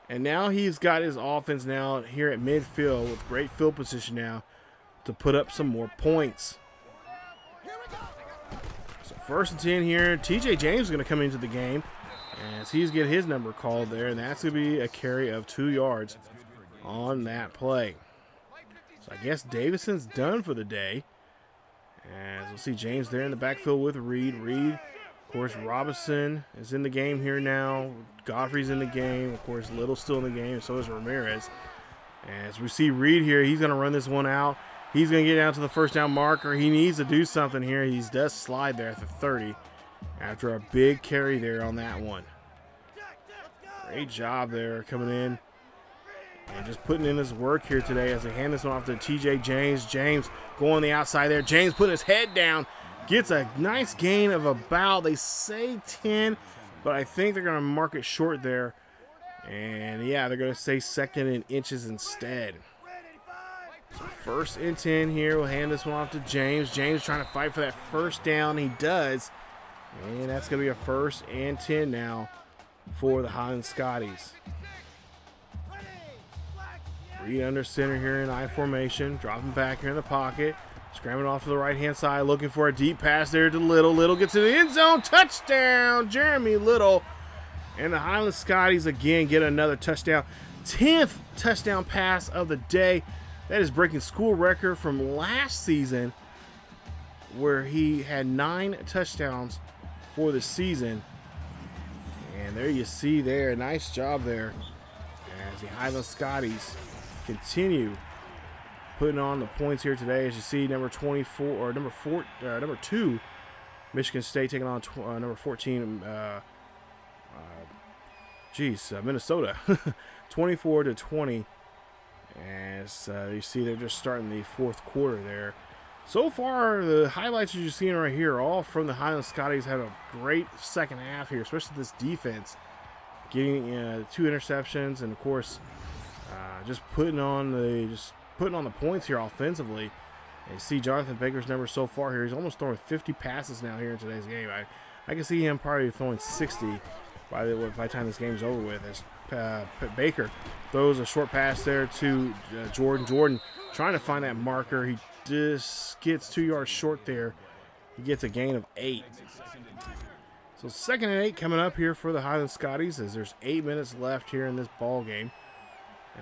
And now he's got his offense now here at midfield with great field position now to put up some more points. So 1st and 10 here. TJ James is going to come into the game as he's getting his number called there, and that's going to be a carry of 2 yards on that play. So I guess Davidson's done for the day. As we'll see James there in the backfield with Reid. Reid, of course, Robinson is in the game here now. Godfrey's in the game. Of course, Little's still in the game, so is Ramirez. As we see Reid here, he's going to run this one out. He's going to get down to the 1st down marker. He needs to do something here. He does slide there at the 30 after a big carry there on that one. Great job there coming in and just putting in his work here today as they hand this one off to TJ James. James going the outside there. James putting his head down. Gets a nice gain of about, they say 10, but I think they're going to mark it short there. And yeah, they're going to say 2nd in inches instead. So 1st and 10 here. We'll hand this one off to James. James trying to fight for that 1st down. He does. And that's going to be a 1st and 10 now for the Highland Scotties. Reid under center here in I formation, dropping back here in the pocket, scrambling off to the right-hand side, looking for a deep pass there to Little. Little gets to the end zone, touchdown, Jeremy Little. And the Highland Scotties again get another touchdown. 10th touchdown pass of the day. That is breaking school record from last season, where he had 9 touchdowns for the season. And there you see there, nice job there as the Highland Scotties continue putting on the points here today. As you see, number 2, Michigan State taking on number 14, Minnesota, 24-20. As you see, they're just starting the fourth quarter there. So far, the highlights you're seeing right here are all from the Highland Scotties. Had a great second half here, especially this defense, getting 2 interceptions, and of course, just putting on the points here offensively. And you see Jonathan Baker's numbers so far here. He's almost throwing 50 passes now here in today's game. I can see him probably throwing 60 by the time this game's over with. As Baker throws a short pass there to Jordan. Jordan trying to find that marker. He just gets 2 yards short there. He gets a gain of 8. So 2nd and 8 coming up here for the Highland Scotties, as there's 8 minutes left here in this ball game.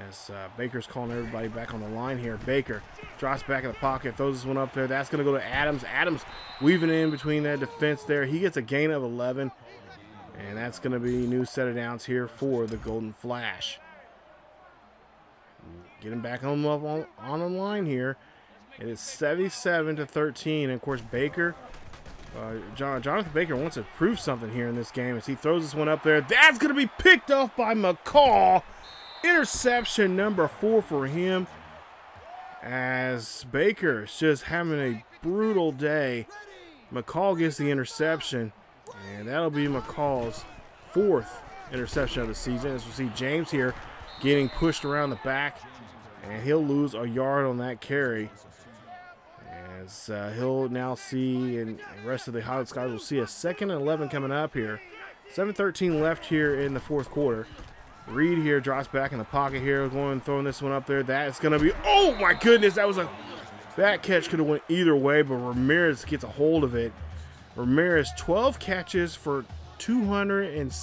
As Baker's calling everybody back on the line here. Baker drops back in the pocket, throws this one up there. That's going to go to Adams. Adams weaving in between that defense there. He gets a gain of 11. And that's going to be a new set of downs here for the Golden Flash. Getting back on the line here. It is 77-13. And of course, Baker, Jonathan Baker wants to prove something here in this game as he throws this one up there. That's going to be picked off by McCall. Interception number 4 for him, as Baker's just having a brutal day. McCall gets the interception, and that'll be McCall's 4th interception of the season. As we see James here getting pushed around the back, and he'll lose a yard on that carry. As he'll now see, and the rest of the Highland Scotties will see a 2nd and 11 coming up here. 7:13 left here in the fourth quarter. Reid here drops back in the pocket here, throwing this one up there. That's going to be, oh my goodness, that catch could have went either way, but Ramirez gets a hold of it. Ramirez, 12 catches for 200 and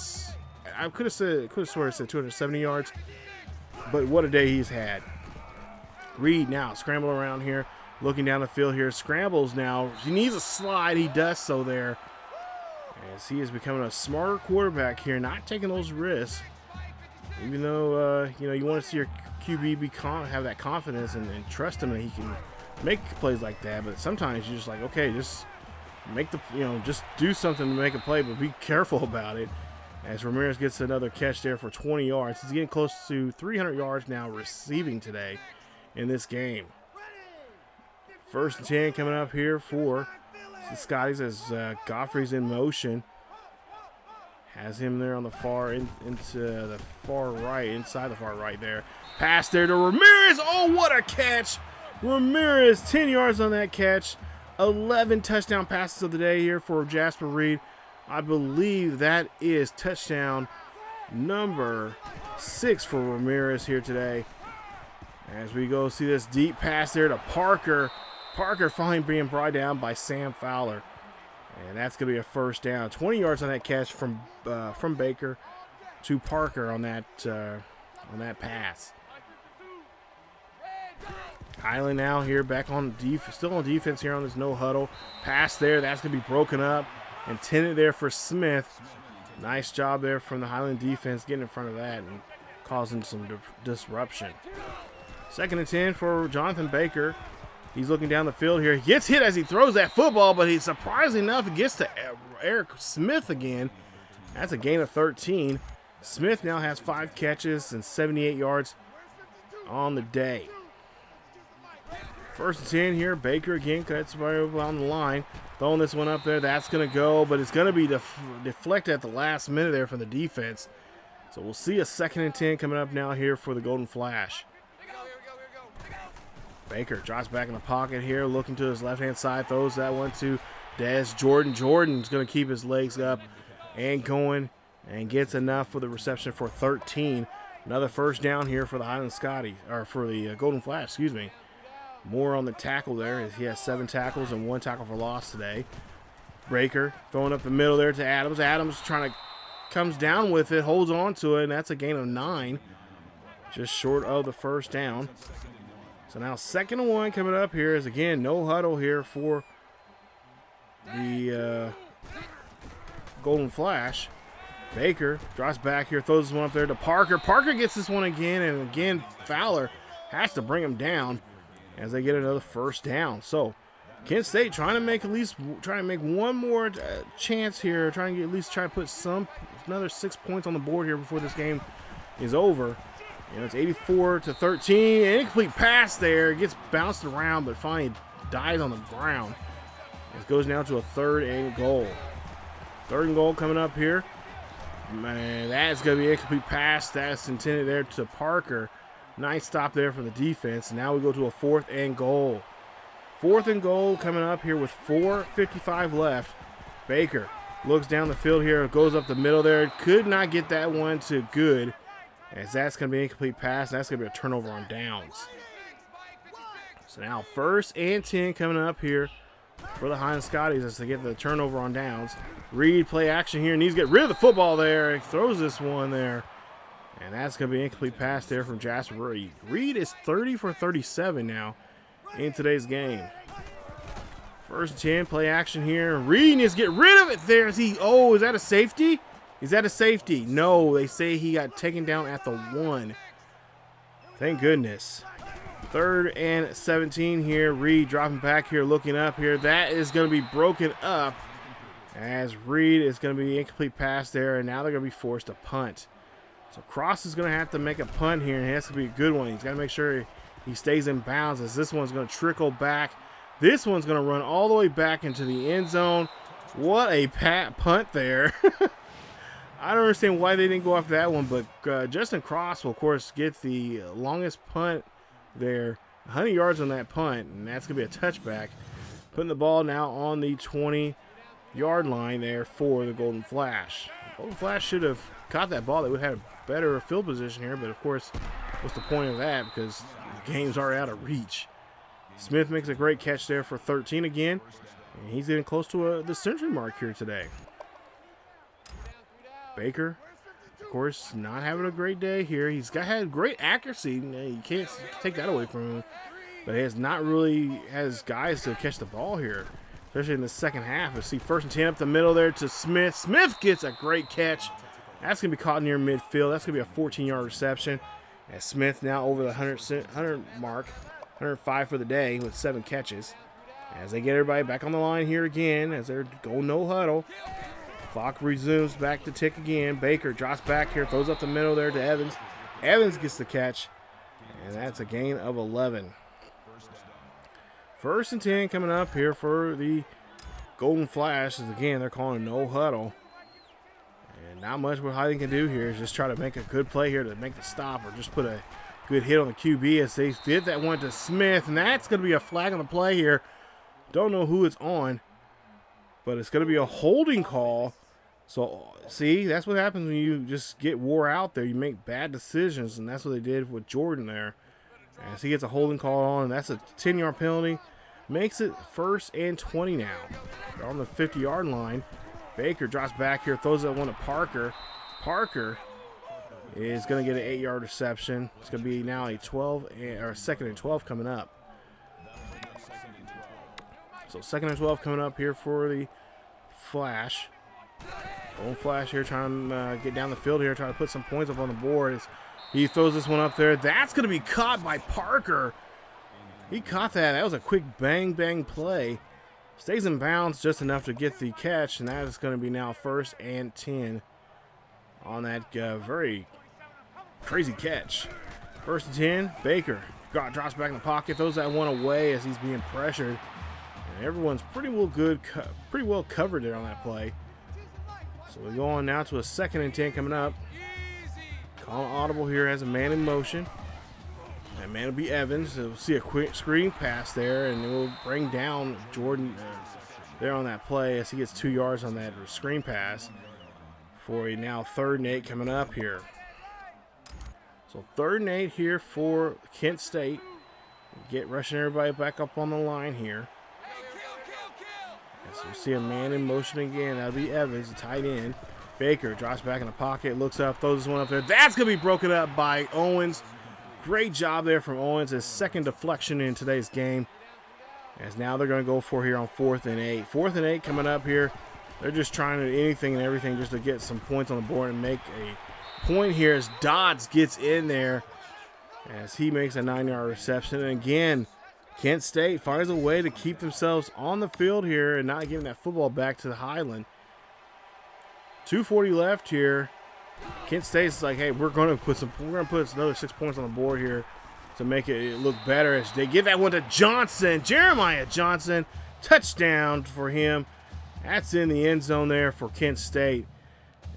I could have sworn it said 270 yards, but what a day he's had. Reid now scrambling around here, looking down the field here, scrambles now. He needs a slide, he does so there, as he is becoming a smarter quarterback here, not taking those risks. Even though, you want to see your QB have that confidence and trust him that he can make plays like that. But sometimes you're just like, okay, just make just do something to make a play, but be careful about it. As Ramirez gets another catch there for 20 yards. He's getting close to 300 yards now receiving today in this game. 1st and 10 coming up here for the Scotties as Godfrey's in motion. Has him there on the into the far right, inside the far right there. Pass there to Ramirez. Oh, what a catch. Ramirez, 10 yards on that catch. 11 touchdown passes of the day here for Jasper Reid. I believe that is touchdown number 6 for Ramirez here today. As we go see this deep pass there to Parker. Parker finally being brought down by Sam Fowler. And that's going to be a 1st down. 20 yards on that catch from Baker to Parker on that pass. Highland now here back on still on defense here on this no huddle. Pass there. That's going to be broken up. Intended there for Smith. Nice job there from the Highland defense getting in front of that and causing some disruption. 2nd and 10 for Jonathan Baker. He's looking down the field here. He gets hit as he throws that football, but he surprisingly enough, it gets to Eric Smith again. That's a gain of 13. Smith now has 5 catches and 78 yards on the day. 1st and 10 here. Baker again cuts over on the line. Throwing this one up there. That's going to go, but it's going to be deflected at the last minute there from the defense. So we'll see a 2nd and 10 coming up now here for the Golden Flash. Baker drops back in the pocket here, looking to his left-hand side, throws that one to Des Jordan. Jordan's going to keep his legs up and going and gets enough for the reception for 13. Another first down here for the Highland Scotties, or for the Golden Flash, excuse me. More on the tackle there. He has 7 tackles and 1 tackle for loss today. Baker throwing up the middle there to Adams. Adams comes down with it, holds on to it, and that's a gain of 9. Just short of the first down. So now 2nd and 1 coming up here is, again, no huddle here for the Golden Flash. Baker drops back here, throws this one up there to Parker. Parker gets this one again, and again, Fowler has to bring him down as they get another first down. So Kent State trying to make one more chance here, trying to at least try to put another 6 points on the board here before this game is over. And it's 84-13. An incomplete pass there, gets bounced around, but finally dies on the ground. It goes now to a 3rd and goal. 3rd and goal coming up here. Man, that's going to be an incomplete pass. That's intended there to Parker. Nice stop there from the defense. Now we go to a 4th and goal. 4th and goal coming up here with 4:55 left. Baker looks down the field here, goes up the middle there. Could not get that one to good, as that's going to be an incomplete pass. That's going to be a turnover on downs. So now 1st and 10 coming up here for the Highland Scotties as they get the turnover on downs. Reid play action here, needs to get rid of the football there. He throws this one there, and that's going to be an incomplete pass there from Jasper Reid. Reid is 30 for 37 now in today's game. 1st and 10, play action here. Reid needs to get rid of it there. Is that a safety? Is that a safety? No, they say he got taken down at the 1. Thank goodness. 3rd and 17 here. Reid dropping back here, looking up here. That is going to be broken up as Reid is going to be incomplete pass there, and now they're going to be forced to punt. So Cross is going to have to make a punt here, and it has to be a good one. He's got to make sure he stays in bounds, as this one's going to trickle back. This one's going to run all the way back into the end zone. What a punt there. I don't understand why they didn't go after that one, but Justin Cross will, of course, get the longest punt there. 100 yards on that punt, and that's going to be a touchback. Putting the ball now on the 20-yard line there for the Golden Flash. The Golden Flash should have caught that ball. They would have had a better field position here, but, of course, what's the point of that, because the game's already out of reach. Smith makes a great catch there for 13 again, and he's getting close to the century mark here today. Baker, of course, not having a great day here. He's had great accuracy. You can't take that away from him, but he has not really has guys to catch the ball here, especially in the second half. Let's see 1st and 10 up the middle there to Smith. Smith gets a great catch. That's going to be caught near midfield. That's going to be a 14-yard reception. As Smith now over the 100 mark, 105 for the day with 7 catches. As they get everybody back on the line here again, as they're going no huddle. Clock resumes back to tick again. Baker drops back here, throws up the middle there to Evans. Evans gets the catch, and that's a gain of 11. 1st and 10 coming up here for the Golden Flash. As again, they're calling no huddle. And not much what Highland can do here is just try to make a good play here to make the stop, or just put a good hit on the QB as they did that one to Smith. And that's going to be a flag on the play here. Don't know who it's on, but it's going to be a holding call. So, see, that's what happens when you just get wore out there. You make bad decisions, and that's what they did with Jordan there. As he gets a holding call on, and that's a 10-yard penalty. Makes it 1st and 20 now. They're on the 50-yard line. Baker drops back here, throws that one to Parker. Parker is going to get an 8-yard reception. It's going to be now a 2nd and 12 coming up. So 2nd and 12 coming up here for the Flash. Golden Flash here trying to get down the field here, trying to put some points up on the board. As he throws this one up there. That's going to be caught by Parker. He caught that. That was a quick bang play. Stays in bounds just enough to get the catch, and that is going to be now 1st and 10 on that very crazy catch. 1st and 10, Baker drops back in the pocket, throws that one away as he's being pressured. And everyone's pretty well covered there on that play. So we go on now to a 2nd and 10 coming up. Calling audible here as a man in motion. That man will be Evans. So we'll see a quick screen pass there, and it will bring down Jordan there on that play as he gets 2 yards on that screen pass for a now 3rd and 8 coming up here. So 3rd and 8 here for Kent State. Get rushing everybody back up on the line here. So we see a man in motion again. That'll be Evans, the tight end. Baker drops back in the pocket, looks up, throws this one up there. That's going to be broken up by Owens. Great job there from Owens. His 2nd deflection in today's game. As now they're going to go for here on 4th and 8. 4th and 8 coming up here. They're just trying to do anything and everything just to get some points on the board and make a point here as Dodds gets in there as he makes a 9-yard reception. And again, Kent State finds a way to keep themselves on the field here and not giving that football back to the Highland. 2:40 left here. Kent State's like, hey, we're going to put another 6 points on the board here to make it look better as they give that one to Johnson. Jeremiah Johnson, touchdown for him. That's in the end zone there for Kent State.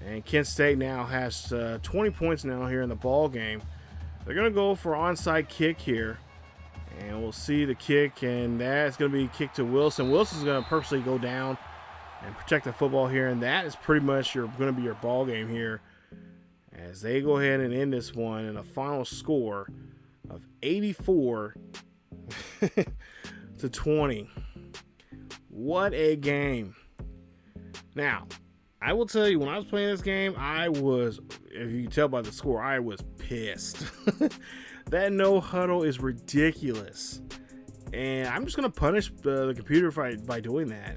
And Kent State now has 20 points now here in the ball game. They're going to go for onside kick here. And we'll see the kick, and that's going to be kicked to Wilson. Wilson's going to purposely go down and protect the football here, and that is pretty much going to be your ball game here as they go ahead and end this one in a final score of 84 to 20. What a game. Now, I will tell you, when I was playing this game, I was, if you can tell by the score, I was pissed. That no huddle is ridiculous, and I'm just gonna punish the computer by doing that.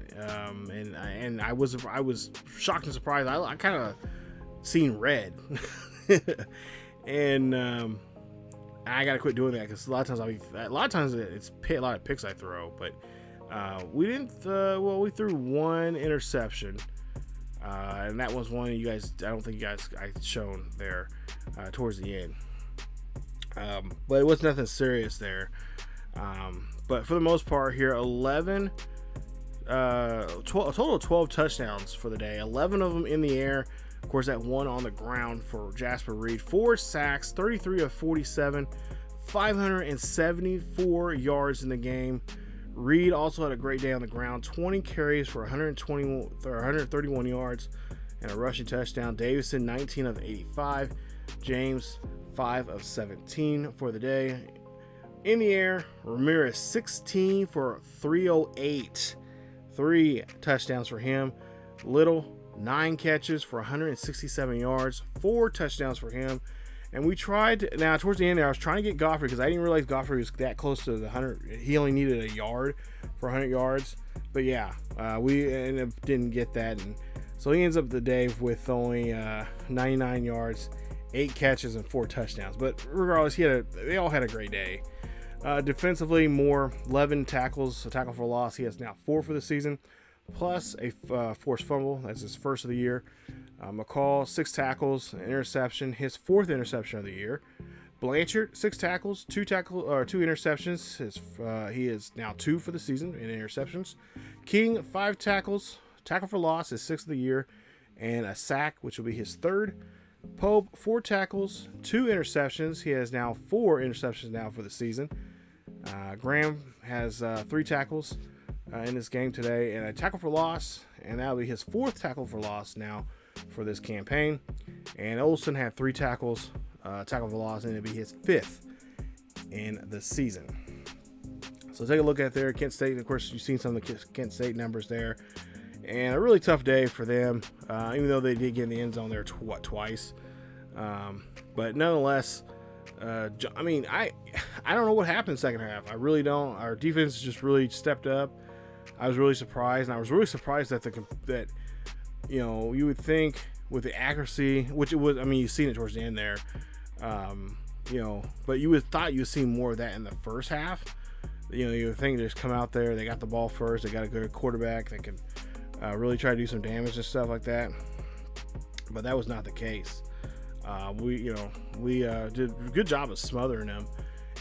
And I was shocked and surprised. I kind of seen red, and I gotta quit doing that because a lot of times it's a lot of picks I throw. But we didn't. We threw one interception, and that was one you guys. I don't think you guys I shown there towards the end. But it was nothing serious there. But for the most part here, a total of 12 touchdowns for the day. 11 of them in the air. Of course, that one on the ground for Jasper Reid. 4 sacks, 33 of 47, 574 yards in the game. Reid also had a great day on the ground. 20 carries for 131 yards and a rushing touchdown. Davison, 19 of 85. James, 5 of 17 for the day. In the air, Ramirez 16 for 308. 3 touchdowns for him. Little, 9 catches for 167 yards. 4 touchdowns for him. And we tried, now towards the end there, I was trying to get Godfrey because I didn't realize Godfrey was that close to the 100. He only needed a yard for 100 yards. But yeah, we ended up didn't get that. And so he ends up the day with only 99 yards, 8 catches, and 4 touchdowns. But regardless, they all had a great day. Defensively, Moore, 11 tackles, a tackle for loss. He has now 4 for the season, plus a forced fumble. That's his first of the year. McCall, 6 tackles, an interception, his 4th interception of the year. Blanchard, 6 tackles, 2 interceptions. He is now 2 for the season in interceptions. King, 5 tackles, tackle for loss, his 6th of the year, and a sack, which will be his 3rd. Pope, 4 tackles, 2 interceptions. He has now 4 interceptions now for the season. Graham has 3 tackles in this game today and a tackle for loss, and that'll be his 4th tackle for loss now for this campaign. And Olsen had 3 tackles, tackle for loss, and it'll be his 5th in the season. So take a look at there, Kent State. Of course, you've seen some of the Kent State numbers there. And a really tough day for them, even though they did get in the end zone there twice. But nonetheless, I don't know what happened in the second half. I really don't. Our defense just really stepped up. I was really surprised, and I was really surprised that you would think with the accuracy, which it was. I mean, you've seen it towards the end there. But you would thought you would see more of that in the first half. You would think they just come out there, they got the ball first, they got a good quarterback, they can really try to do some damage and stuff like that. But that was not the case. We did a good job of smothering them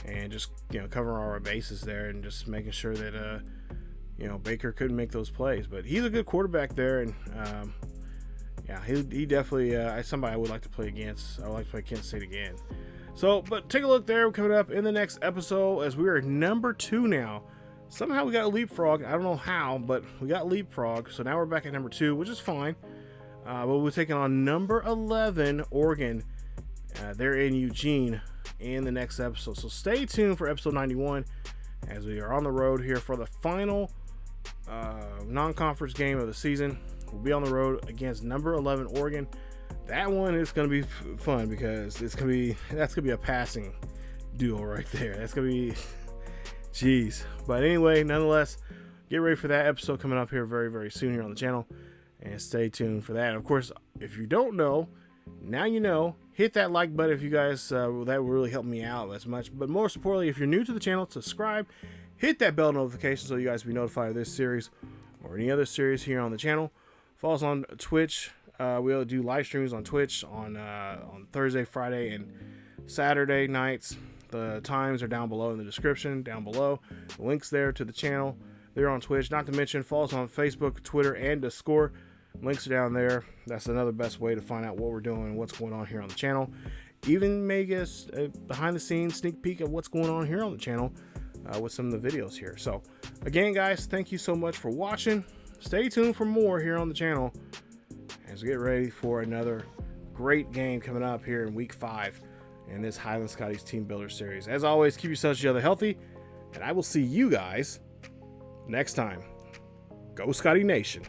and just covering all our bases there and just making sure that Baker couldn't make those plays. But he's a good quarterback there, and he definitely somebody I would like to play against. I would like to play Kent State again. So, but take a look there. We're coming up in the next episode as we are number 2 now. Somehow we got leapfrog. I don't know how, but we got leapfrog. So now we're back at number 2, which is fine. But we're taking on number 11 Oregon. They're in Eugene in the next episode. So stay tuned for episode 91 as we are on the road here for the final non-conference game of the season. We'll be on the road against number 11 Oregon. That one is going to be fun because that's going to be a passing duel right there. That's going to be jeez. But anyway, nonetheless, get ready for that episode coming up here very, very soon here on the channel, and stay tuned for that. And of course, if you don't know, now you know. Hit that like button if you guys, that will really help me out as much. But most importantly, if you're new to the channel, subscribe, hit that bell notification so you guys will be notified of this series or any other series here on the channel. Follow us on Twitch. We'll do live streams on Twitch on Thursday, Friday, and Saturday nights. The times are down below in the description, down below. The links there to the channel. They're on Twitch. Not to mention, follow us on Facebook, Twitter, and Discord. Links are down there. That's another best way to find out what we're doing and what's going on here on the channel. Even make us a behind-the-scenes sneak peek of what's going on here on the channel with some of the videos here. So, again, guys, thank you so much for watching. Stay tuned for more here on the channel as we get ready for another great game coming up here in Week 5 in this Highland Scotties Team Builder Series. As always, keep yourselves each other healthy, and I will see you guys next time. Go Scotty Nation.